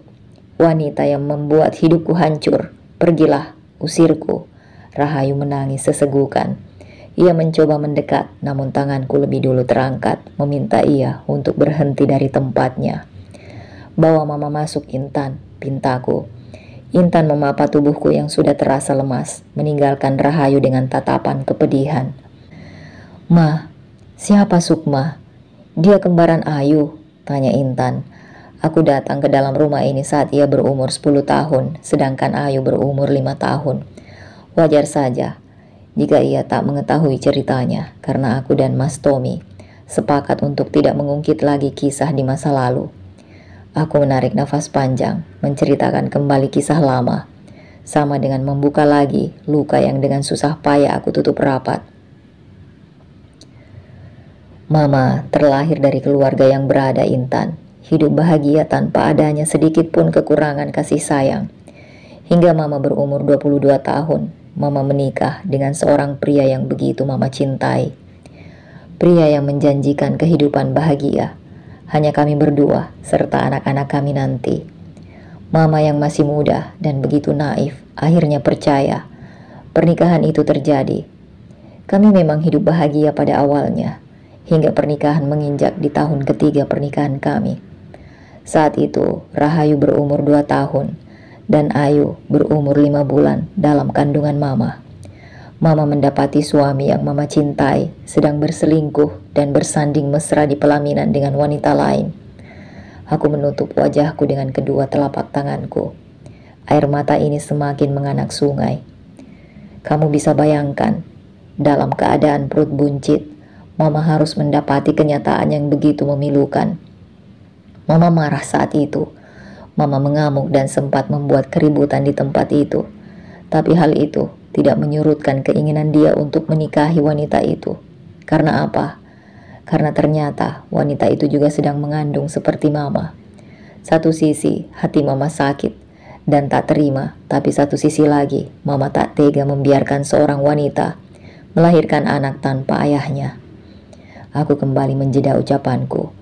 Speaker 1: Wanita yang membuat hidupku hancur. Pergilah, usirku. Rahayu menangis sesegukan. Ia mencoba mendekat, namun tanganku lebih dulu terangkat, meminta ia untuk berhenti dari tempatnya. Bawa mama masuk, Intan, pintaku. Intan memapa tubuhku yang sudah terasa lemas, meninggalkan Rahayu dengan tatapan kepedihan. Ma, siapa Sukma? Dia kembaran Ayu, tanya Intan. Aku datang ke dalam rumah ini saat ia berumur 10 tahun, sedangkan Ayu berumur 5 tahun. Wajar saja jika ia tak mengetahui ceritanya, karena aku dan Mas Tommy sepakat untuk tidak mengungkit lagi kisah di masa lalu. Aku menarik nafas panjang, menceritakan kembali kisah lama, sama dengan membuka lagi luka yang dengan susah payah aku tutup rapat. Mama terlahir dari keluarga yang berada, Intan. Hidup bahagia tanpa adanya sedikit pun kekurangan kasih sayang. Hingga mama berumur 22 tahun, mama menikah dengan seorang pria yang begitu mama cintai. Pria yang menjanjikan kehidupan bahagia. Hanya kami berdua serta anak-anak kami nanti. Mama yang masih muda dan begitu naif akhirnya percaya pernikahan itu terjadi. Kami memang hidup bahagia pada awalnya, hingga pernikahan menginjak di tahun ketiga pernikahan kami. Saat itu Rahayu berumur 2 tahun dan Ayu berumur 5 bulan dalam kandungan mama. Mama mendapati suami yang mama cintai sedang berselingkuh dan bersanding mesra di pelaminan dengan wanita lain. Aku menutup wajahku dengan kedua telapak tanganku. Air mata ini semakin menganak sungai. Kamu bisa bayangkan, dalam keadaan perut buncit, mama harus mendapati kenyataan yang begitu memilukan. Mama marah saat itu. Mama mengamuk dan sempat membuat keributan di tempat itu. Tapi hal itu tidak menyurutkan keinginan dia untuk menikahi wanita itu. Karena apa? Karena ternyata wanita itu juga sedang mengandung seperti mama. Satu sisi hati mama sakit dan tak terima, tapi satu sisi lagi mama tak tega membiarkan seorang wanita melahirkan anak tanpa ayahnya. Aku kembali menjeda ucapanku.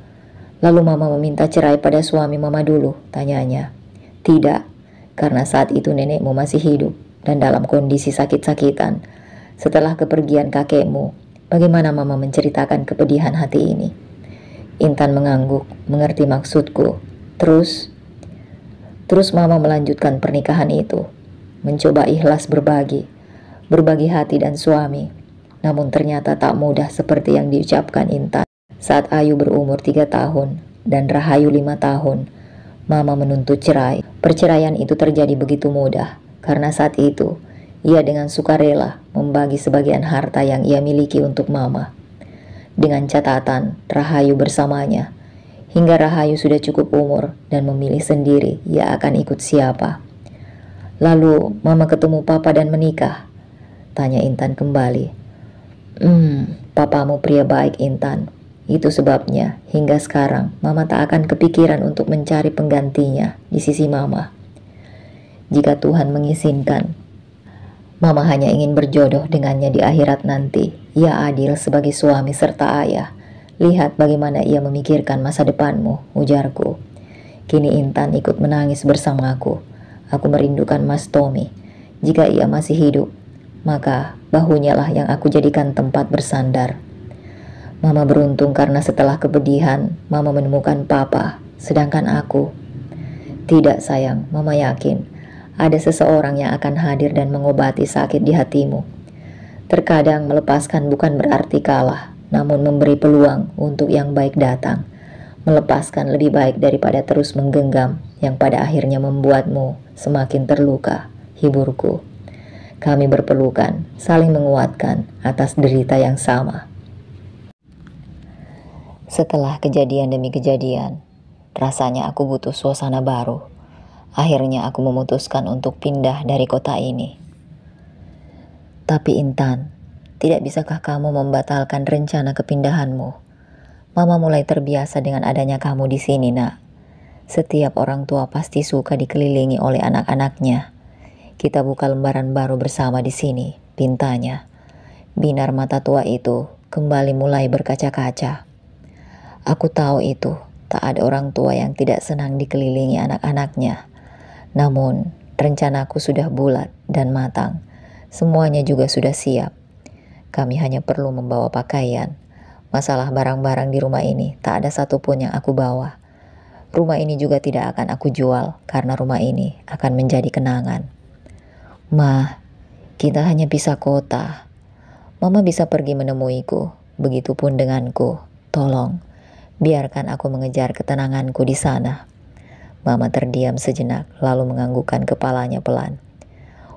Speaker 1: Lalu mama meminta cerai pada suami mama dulu, tanyanya. Tidak, karena saat itu nenekmu masih hidup dan dalam kondisi sakit-sakitan. Setelah kepergian kakekmu, bagaimana mama menceritakan kepedihan hati ini? Intan mengangguk, mengerti maksudku. Terus mama melanjutkan pernikahan itu. mencoba ikhlas berbagi hati dan suami. Namun ternyata tak mudah seperti yang diucapkan Intan. Saat Ayu berumur 3 tahun dan Rahayu 5 tahun, Mama menuntut cerai. Perceraian itu terjadi begitu mudah karena saat itu ia dengan sukarela membagi sebagian harta yang ia miliki untuk Mama. Dengan catatan Rahayu bersamanya. Hingga Rahayu sudah cukup umur dan memilih sendiri ia akan ikut siapa. Lalu Mama ketemu Papa dan menikah? Tanya Intan kembali. Papamu pria baik, Intan. Itu sebabnya hingga sekarang Mama tak akan kepikiran untuk mencari penggantinya di sisi Mama. Jika Tuhan mengizinkan, Mama hanya ingin berjodoh dengannya di akhirat nanti. Ia adil sebagai suami serta ayah. Lihat bagaimana ia memikirkan masa depanmu, ujarku. Kini Intan ikut menangis bersamaku. Aku merindukan Mas Tommy. Jika ia masih hidup, maka bahunya lah yang aku jadikan tempat bersandar. Mama beruntung karena setelah kepedihan, Mama menemukan Papa, sedangkan aku. Tidak sayang, Mama yakin ada seseorang yang akan hadir dan mengobati sakit di hatimu. Terkadang melepaskan bukan berarti kalah, namun memberi peluang untuk yang baik datang. Melepaskan lebih baik daripada terus menggenggam yang pada akhirnya membuatmu semakin terluka, hiburku. Kami berpelukan, saling menguatkan atas derita yang sama. Setelah kejadian demi kejadian, rasanya aku butuh suasana baru. Akhirnya aku memutuskan untuk pindah dari kota ini. Tapi Intan, tidak bisakah kamu membatalkan rencana kepindahanmu? Mama mulai terbiasa dengan adanya kamu di sini, Nak. Setiap orang tua pasti suka dikelilingi oleh anak-anaknya. Kita buka lembaran baru bersama di sini, pintanya. Binar mata tua itu kembali mulai berkaca-kaca. Aku tahu itu, tak ada orang tua yang tidak senang dikelilingi anak-anaknya. Namun, rencanaku sudah bulat dan matang. Semuanya juga sudah siap. Kami hanya perlu membawa pakaian. Masalah barang-barang di rumah ini tak ada satupun yang aku bawa. Rumah ini juga tidak akan aku jual karena rumah ini akan menjadi kenangan. Ma, kita hanya pisah kota. Mama bisa pergi menemuiku, begitupun denganku. Tolong, biarkan aku mengejar ketenanganku di sana. Mama terdiam sejenak, lalu menganggukkan kepalanya pelan.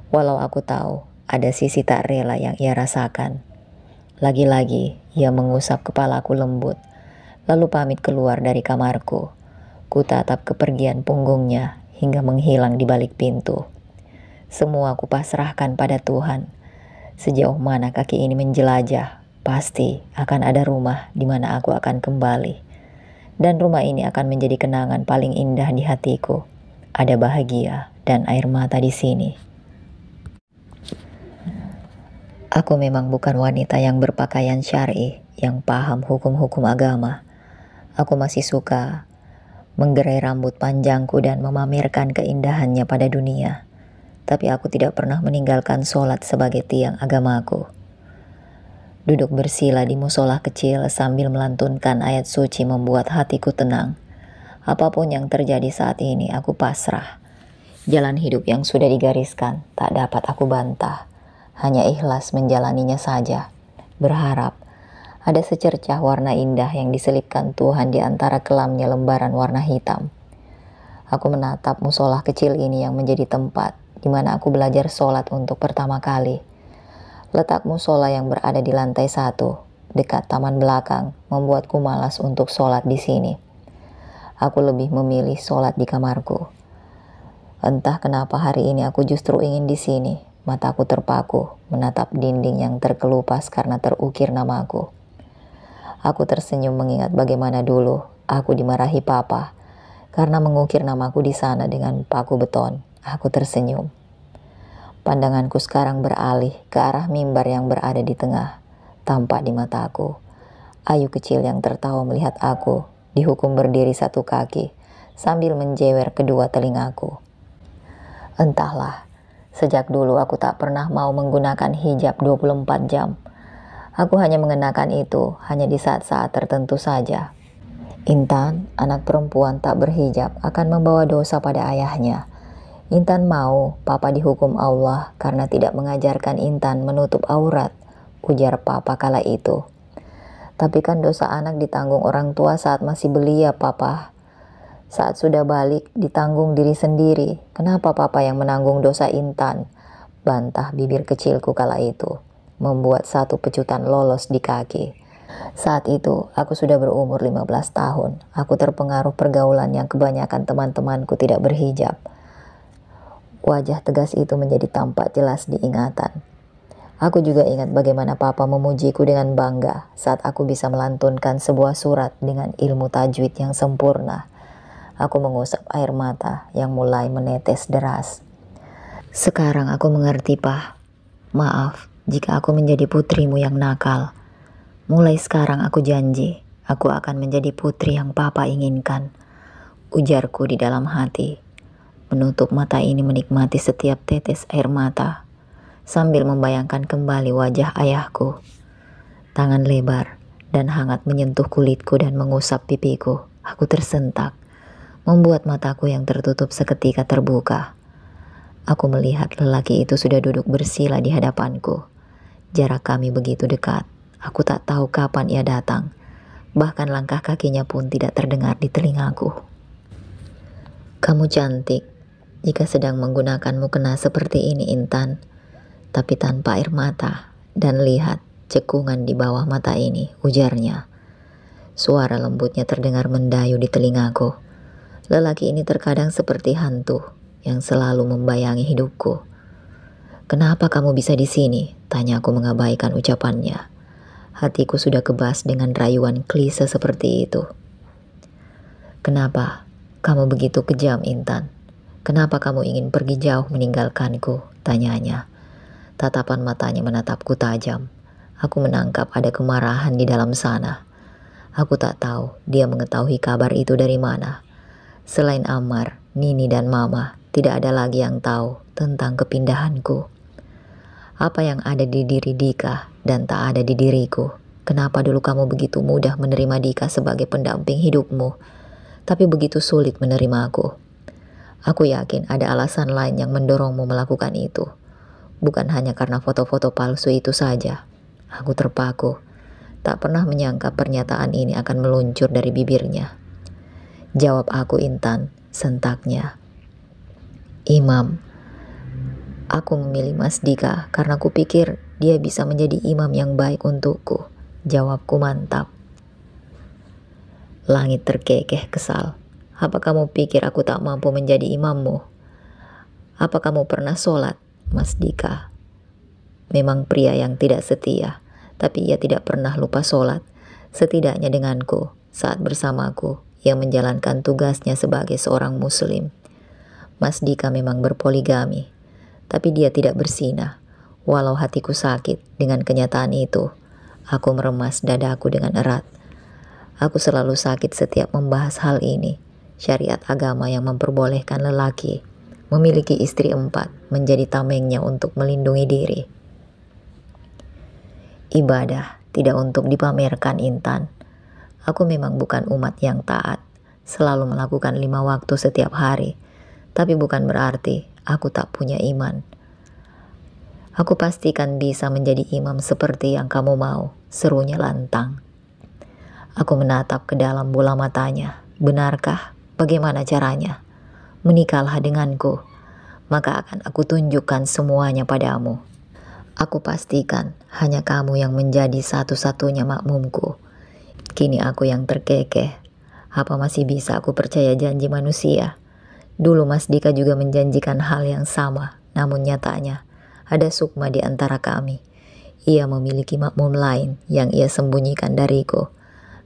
Speaker 1: Walau aku tahu, ada sisi tak rela yang ia rasakan. Lagi-lagi, ia mengusap kepalaku lembut, lalu pamit keluar dari kamarku. Ku tatap kepergian punggungnya hingga menghilang di balik pintu. Semua aku pasrahkan pada Tuhan. Sejauh mana kaki ini menjelajah, pasti akan ada rumah di mana aku akan kembali. Dan rumah ini akan menjadi kenangan paling indah di hatiku. Ada bahagia dan air mata di sini. Aku memang bukan wanita yang berpakaian syar'i, yang paham hukum-hukum agama. Aku masih suka menggerai rambut panjangku dan memamerkan keindahannya pada dunia. Tapi aku tidak pernah meninggalkan sholat sebagai tiang agamaku. Duduk bersila di musola kecil sambil melantunkan ayat suci membuat hatiku tenang. Apapun yang terjadi saat ini, aku pasrah. Jalan hidup yang sudah digariskan tak dapat aku bantah. Hanya ikhlas menjalaninya saja. Berharap ada secercah warna indah yang diselipkan Tuhan di antara kelamnya lembaran warna hitam. Aku menatap musola kecil ini yang menjadi tempat di mana aku belajar sholat untuk pertama kali. Letak musola yang berada di lantai 1, dekat taman belakang, membuatku malas untuk sholat di sini. Aku lebih memilih sholat di kamarku. Entah kenapa hari ini aku justru ingin di sini. Mataku terpaku, menatap dinding yang terkelupas karena terukir namaku. Aku tersenyum mengingat bagaimana dulu aku dimarahi Papa karena mengukir namaku di sana dengan paku beton. Aku tersenyum. Pandanganku sekarang beralih ke arah mimbar yang berada di tengah. Tampak di mataku Ayu kecil yang tertawa melihat aku dihukum berdiri satu kaki sambil menjewer kedua telingaku. Entahlah, sejak dulu aku tak pernah mau menggunakan hijab 24 jam. Aku hanya mengenakan itu hanya di saat-saat tertentu saja. Intan, anak perempuan tak berhijab akan membawa dosa pada ayahnya. Intan mau papa dihukum Allah karena tidak mengajarkan Intan menutup aurat, ujar papa kala itu. Tapi kan dosa anak ditanggung orang tua saat masih belia, papa. Saat sudah balik ditanggung diri sendiri. Kenapa papa yang menanggung dosa Intan? Bantah bibir kecilku kala itu, membuat satu pecutan lolos di kaki. Saat itu aku sudah berumur 15 tahun. Aku terpengaruh pergaulan yang kebanyakan teman-temanku tidak berhijab. Wajah tegas itu menjadi tampak jelas di ingatan. Aku juga ingat bagaimana papa memujiku dengan bangga saat aku bisa melantunkan sebuah surat dengan ilmu tajwid yang sempurna. Aku mengusap air mata yang mulai menetes deras. Sekarang aku mengerti, Pak. Maaf jika aku menjadi putrimu yang nakal. Mulai sekarang aku janji, aku akan menjadi putri yang papa inginkan, ujarku di dalam hati. Menutup mata ini menikmati setiap tetes air mata, sambil membayangkan kembali wajah ayahku. Tangan lebar dan hangat menyentuh kulitku dan mengusap pipiku. Aku tersentak, membuat mataku yang tertutup seketika terbuka. Aku melihat lelaki itu sudah duduk bersila di hadapanku. Jarak kami begitu dekat. Aku tak tahu kapan ia datang. Bahkan langkah kakinya pun tidak terdengar di telingaku. Kamu cantik jika sedang menggunakan mukena seperti ini, Intan. Tapi tanpa air mata. Dan lihat cekungan di bawah mata ini, ujarnya. Suara lembutnya terdengar mendayu di telingaku. Lelaki ini terkadang seperti hantu yang selalu membayangi hidupku. Kenapa kamu bisa di sini? Tanyaku mengabaikan ucapannya. Hatiku sudah kebas dengan rayuan klise seperti itu. Kenapa kamu begitu kejam, Intan? Kenapa kamu ingin pergi jauh meninggalkanku? Tanyanya. Tatapan matanya menatapku tajam. Aku menangkap ada kemarahan di dalam sana. Aku tak tahu dia mengetahui kabar itu dari mana. Selain Ammar, Nini dan Mama, tidak ada lagi yang tahu tentang kepindahanku. Apa yang ada di diri Dika dan tak ada di diriku? Kenapa dulu kamu begitu mudah menerima Dika sebagai pendamping hidupmu, tapi begitu sulit menerima aku? Aku yakin ada alasan lain yang mendorongmu melakukan itu. Bukan hanya karena foto-foto palsu itu saja. Aku terpaku. Tak pernah menyangka pernyataan ini akan meluncur dari bibirnya. Jawab aku, Intan, sentaknya. Imam. Aku memilih Mas Dika karena kupikir dia bisa menjadi imam yang baik untukku. Jawabku mantap. Langit terkekeh kesal. Apa kamu pikir aku tak mampu menjadi imammu? Apa kamu pernah sholat, Mas Dika? Memang pria yang tidak setia, tapi ia tidak pernah lupa sholat. Setidaknya denganku, saat bersamaku, ia menjalankan tugasnya sebagai seorang muslim. Mas Dika memang berpoligami, tapi dia tidak bersinah. Walau hatiku sakit dengan kenyataan itu, aku meremas dadaku dengan erat. Aku selalu sakit setiap membahas hal ini. Syariat agama yang memperbolehkan lelaki memiliki istri 4 menjadi tamengnya untuk melindungi diri. Ibadah tidak untuk dipamerkan, Intan. Aku memang bukan umat yang taat, selalu melakukan 5 waktu setiap hari. Tapi bukan berarti aku tak punya iman. Aku pastikan bisa menjadi imam seperti yang kamu mau, serunya lantang. Aku menatap ke dalam bola matanya. Benarkah? Bagaimana caranya? Menikahlah denganku, maka akan aku tunjukkan semuanya padamu. Aku pastikan hanya kamu yang menjadi satu-satunya makmumku. Kini aku yang terkekeh. Apa masih bisa aku percaya janji manusia? Dulu Mas Dika juga menjanjikan hal yang sama, namun nyatanya ada sukma di antara kami. Ia memiliki makmum lain yang ia sembunyikan dariku.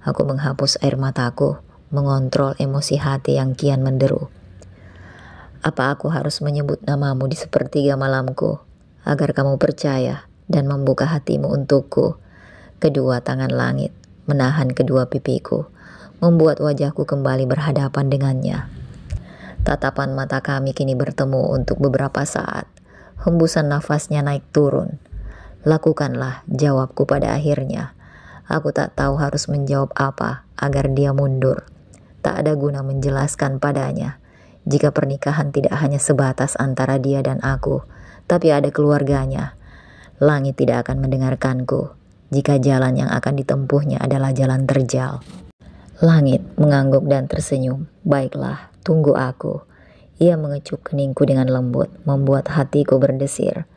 Speaker 1: Aku menghapus air mataku, mengontrol emosi hati yang kian menderu. Apa aku harus menyebut namamu di sepertiga malamku, agar kamu percaya dan membuka hatimu untukku? Kedua tangan langit menahan kedua pipiku, membuat wajahku kembali berhadapan dengannya. Tatapan mata kami kini bertemu untuk beberapa saat. Hembusan nafasnya naik turun. Lakukanlah, jawabku pada akhirnya. Aku tak tahu harus menjawab apa agar dia mundur. Tak ada guna menjelaskan padanya. jika pernikahan tidak hanya sebatas antara dia dan aku, tapi ada keluarganya. Langit tidak akan mendengarkanku jika jalan yang akan ditempuhnya adalah jalan terjal. Langit mengangguk dan tersenyum. Baiklah, tunggu aku. Ia mengecup keningku dengan lembut, membuat hatiku berdesir.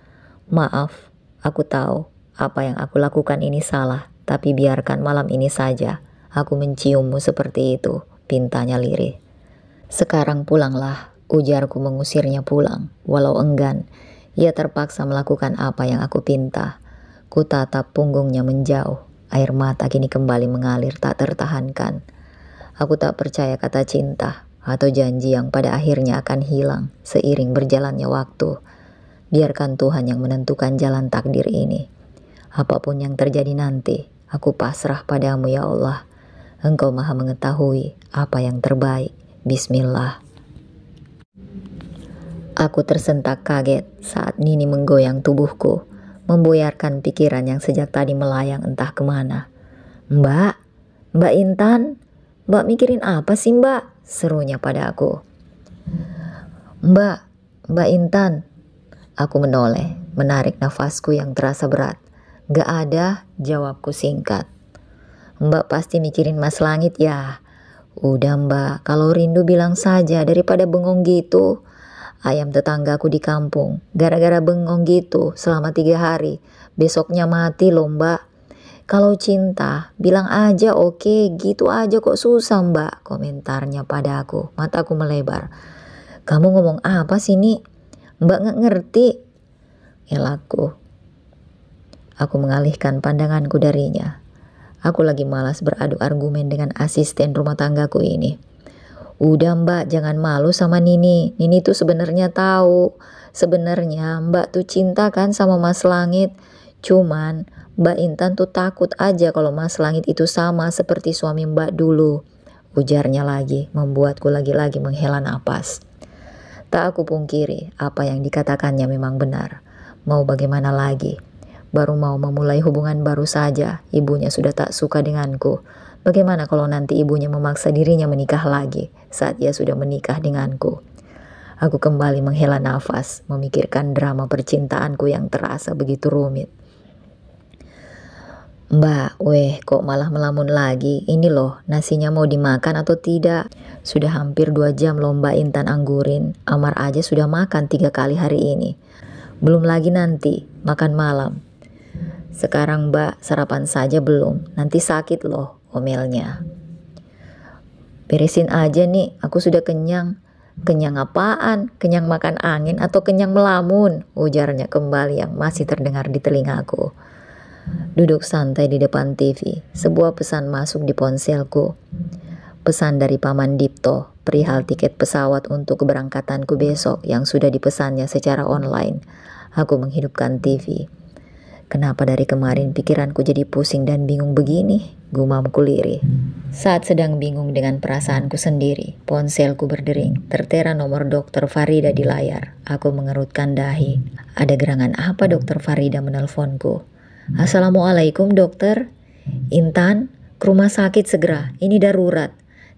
Speaker 1: Maaf, aku tahu apa yang aku lakukan ini salah, tapi biarkan malam ini saja aku menciummu seperti itu, pintanya lirih. Sekarang pulanglah, ujarku mengusirnya pulang. Walau enggan, ia terpaksa melakukan apa yang aku pinta. Ku tatap punggungnya menjauh. Air mata kini kembali mengalir tak tertahankan. Aku tak percaya kata cinta atau janji yang pada akhirnya akan hilang seiring berjalannya waktu. Biarkan Tuhan yang menentukan jalan takdir ini. Apapun yang terjadi nanti, aku pasrah padamu ya Allah. Engkau maha mengetahui apa yang terbaik. Bismillah. Aku tersentak kaget saat Nini menggoyang tubuhku, membuyarkan pikiran yang sejak tadi melayang entah kemana. Mbak Intan, Mbak mikirin apa sih Mbak? Serunya pada aku. Mbak Intan. Aku menoleh, menarik nafasku yang terasa berat. Gak ada, jawabku singkat. Mbak pasti mikirin Mas Langit ya. Udah Mbak, kalau rindu bilang saja daripada bengong gitu. Ayam tetanggaku di kampung, gara-gara bengong gitu selama 3 hari. Besoknya mati loh Mbak. Kalau cinta, bilang aja oke, gitu aja kok susah Mbak. Komentarnya pada aku, mataku melebar. Kamu ngomong apa sih Ni? Mbak gak ngerti. Elakku. Aku mengalihkan pandanganku darinya. Aku lagi malas beradu argumen dengan asisten rumah tanggaku ini. Udah Mbak, jangan malu sama Nini. Nini tuh sebenarnya tahu. Sebenarnya Mbak tuh cinta kan sama Mas Langit. Cuman Mbak Intan tuh takut aja kalau Mas Langit itu sama seperti suami Mbak dulu. Ujarnya lagi, membuatku lagi-lagi menghela napas. Tak aku pungkiri, apa yang dikatakannya memang benar. Mau bagaimana lagi? Baru mau memulai hubungan baru saja, ibunya sudah tak suka denganku. Bagaimana kalau nanti ibunya memaksa dirinya menikah lagi saat ia sudah menikah denganku? Aku kembali menghela nafas, memikirkan drama percintaanku yang terasa begitu rumit. Mbak, kok malah melamun lagi? Ini loh, nasinya mau dimakan atau tidak? Sudah hampir 2 jam loh Mbak Intan anggurin. Amar aja sudah makan 3 kali hari ini. Belum lagi nanti, makan malam. Sekarang Mbak, sarapan saja belum. Nanti sakit loh, omelnya. Beresin aja nih, aku sudah kenyang. Kenyang apaan? Kenyang makan angin atau kenyang melamun? Ujarnya kembali yang masih terdengar di telingaku. Duduk santai di depan TV, sebuah pesan masuk di ponselku. Pesan dari Paman Dipto, perihal tiket pesawat untuk keberangkatanku besok yang sudah dipesannya secara online. Aku menghidupkan TV. Kenapa dari kemarin pikiranku jadi pusing dan bingung begini? Gumamku lirih. Saat sedang bingung dengan perasaanku sendiri, ponselku berdering, tertera nomor Dokter Farida di layar. Aku mengerutkan dahi. Ada gerangan apa Dokter Farida menelponku? Assalamualaikum dokter. Intan, ke rumah sakit segera, ini darurat.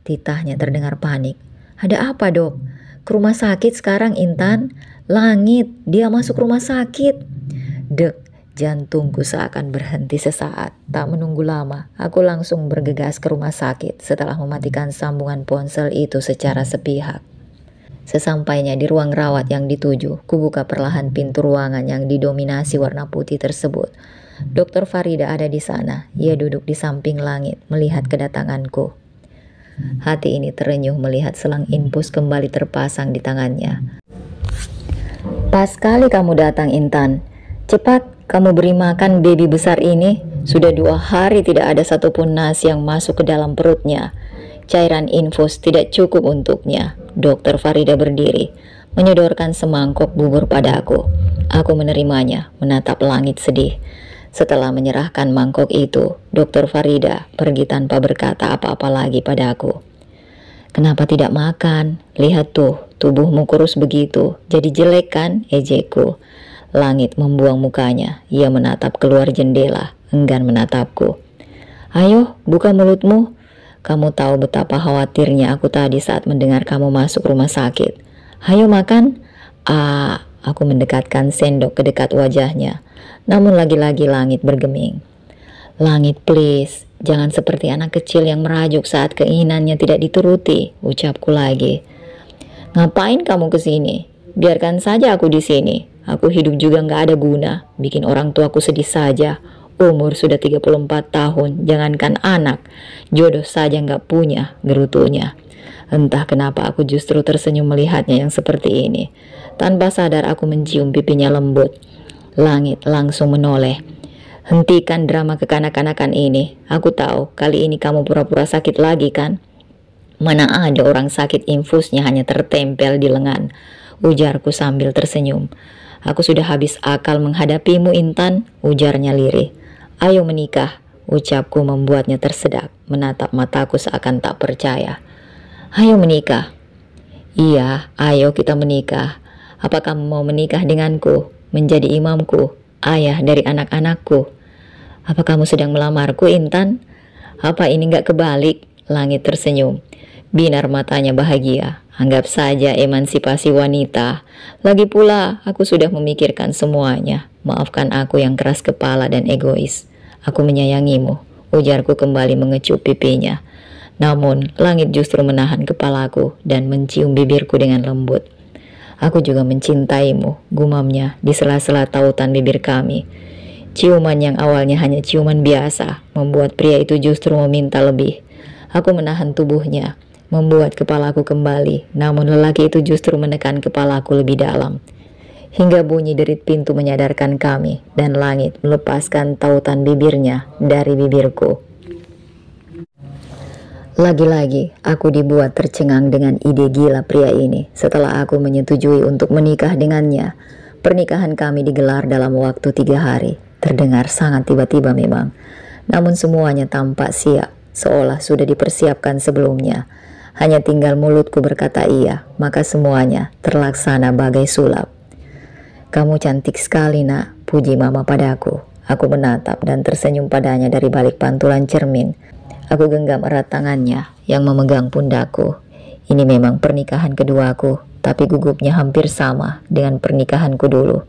Speaker 1: Titahnya terdengar panik. Ada apa dok? Ke rumah sakit sekarang Intan. Langit, dia masuk rumah sakit. Dek, jantungku seakan berhenti sesaat. Tak menunggu lama, aku langsung bergegas ke rumah sakit setelah mematikan sambungan ponsel itu secara sepihak. Sesampainya di ruang rawat yang dituju, kubuka perlahan pintu ruangan yang didominasi warna putih tersebut. Dokter Farida ada di sana. Ia duduk di samping Langit, melihat kedatanganku. Hati ini terenyuh melihat selang infus kembali terpasang di tangannya. Pas kali kamu datang Intan. Cepat, kamu beri makan baby besar ini. Sudah 2 hari tidak ada satupun nasi yang masuk ke dalam perutnya. Cairan infus tidak cukup untuknya. Dokter Farida berdiri, menyodorkan semangkok bubur padaku. Aku menerimanya, menatap Langit sedih. Setelah menyerahkan mangkok itu, Dokter Farida pergi tanpa berkata apa-apa lagi padaku. Kenapa tidak makan? Lihat tuh, tubuhmu kurus begitu. Jadi jelek kan? Ejekku. Langit membuang mukanya. Ia menatap keluar jendela, enggan menatapku. Ayo, buka mulutmu. Kamu tahu betapa khawatirnya aku tadi saat mendengar kamu masuk rumah sakit. Hayo makan. Aku mendekatkan sendok ke dekat wajahnya. Namun lagi-lagi Langit bergeming. Langit, please, jangan seperti anak kecil yang merajuk saat keinginannya tidak dituruti, ucapku lagi. Ngapain kamu kesini? Biarkan saja aku di sini. Aku hidup juga nggak ada guna, bikin orang tuaku sedih saja. Umur sudah 34 tahun, jangankan anak, jodoh saja nggak punya, gerutunya. Entah kenapa aku justru tersenyum melihatnya yang seperti ini. Tanpa sadar aku mencium pipinya lembut. Langit langsung menoleh. Hentikan drama kekanak-kanakan ini. Aku tahu kali ini kamu pura-pura sakit lagi kan? Mana ada orang sakit infusnya hanya tertempel di lengan, ujarku sambil tersenyum. Aku sudah habis akal menghadapimu, Intan, ujarnya lirih. Ayo menikah, ucapku membuatnya tersedak, menatap mataku seakan tak percaya. Ayo menikah. Iya, ayo kita menikah. Apa kamu mau menikah denganku, menjadi imamku, ayah dari anak-anakku? Apa kamu sedang melamarku, Intan? Apa ini gak kebalik? Langit tersenyum. Binar matanya bahagia. Anggap saja emansipasi wanita. Lagi pula, aku sudah memikirkan semuanya. Maafkan aku yang keras kepala dan egois. Aku menyayangimu, ujarku kembali mengecup pipinya. Namun, Langit justru menahan kepalaku dan mencium bibirku dengan lembut. Aku juga mencintaimu, gumamnya di sela-sela tautan bibir kami. Ciuman yang awalnya hanya ciuman biasa membuat pria itu justru meminta lebih. Aku menahan tubuhnya, membuat kepalaku kembali, namun lelaki itu justru menekan kepalaku lebih dalam. Hingga bunyi derit pintu menyadarkan kami, dan Langit melepaskan tautan bibirnya dari bibirku. Lagi-lagi aku dibuat tercengang dengan ide gila pria ini. Setelah aku menyetujui untuk menikah dengannya, pernikahan kami digelar dalam waktu 3 hari. Terdengar sangat tiba-tiba memang, namun semuanya tampak siap, seolah sudah dipersiapkan sebelumnya. Hanya tinggal mulutku berkata iya, maka semuanya terlaksana bagai sulap. Kamu cantik sekali, nak, puji mama padaku. Aku menatap dan tersenyum padanya dari balik pantulan cermin. Aku genggam erat tangannya yang memegang pundakku. Ini memang pernikahan keduaku, tapi gugupnya hampir sama dengan pernikahanku dulu,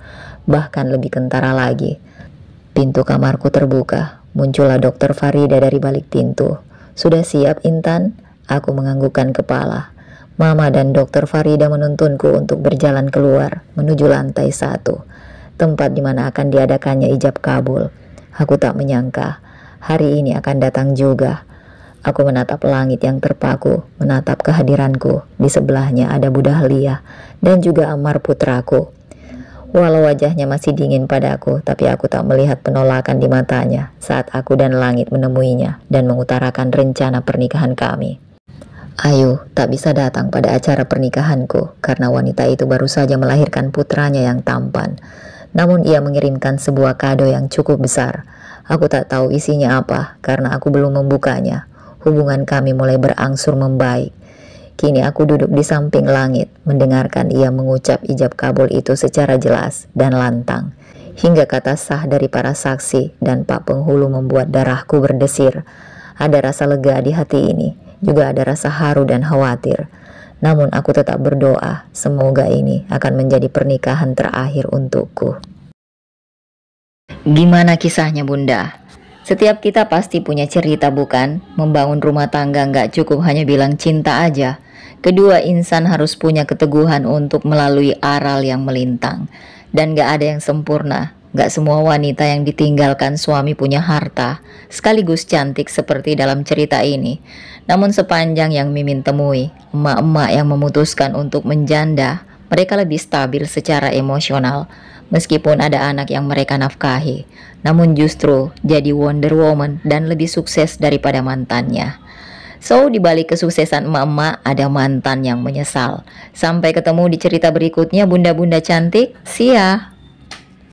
Speaker 1: bahkan lebih kentara lagi. Pintu kamarku terbuka, muncullah Dokter Farida dari balik pintu. Sudah siap, Intan? Aku menganggukkan kepala. Mama dan Dokter Farida menuntunku untuk berjalan keluar menuju lantai 1, tempat di mana akan diadakannya ijab kabul. Aku tak menyangka hari ini akan datang juga. Aku menatap Langit yang terpaku, menatap kehadiranku. Di sebelahnya ada Bu Dahlia dan juga Amar putraku. Walau wajahnya masih dingin padaku, tapi aku tak melihat penolakan di matanya saat aku dan Langit menemuinya dan mengutarakan rencana pernikahan kami. Ayu tak bisa datang pada acara pernikahanku karena wanita itu baru saja melahirkan putranya yang tampan. Namun ia mengirimkan sebuah kado yang cukup besar. Aku tak tahu isinya apa karena aku belum membukanya. Hubungan kami mulai berangsur membaik. Kini aku duduk di samping Langit, mendengarkan ia mengucap ijab kabul itu secara jelas dan lantang. Hingga kata sah dari para saksi dan Pak Penghulu membuat darahku berdesir. Ada rasa lega di hati ini, juga ada rasa haru dan khawatir. Namun aku tetap berdoa, semoga ini akan menjadi pernikahan terakhir untukku. Gimana kisahnya, Bunda? Setiap kita pasti punya cerita, bukan? Membangun rumah tangga nggak cukup hanya bilang cinta aja. Kedua insan harus punya keteguhan untuk melalui aral yang melintang. Dan gak ada yang sempurna. Gak semua wanita yang ditinggalkan suami punya harta sekaligus cantik seperti dalam cerita ini. Namun sepanjang yang Mimin temui, emak-emak yang memutuskan untuk menjanda, mereka lebih stabil secara emosional. Meskipun ada anak yang mereka nafkahi, namun justru jadi Wonder Woman dan lebih sukses daripada mantannya. So, di balik kesuksesan emak-emak ada mantan yang menyesal. Sampai ketemu di cerita berikutnya, bunda-bunda cantik. See ya!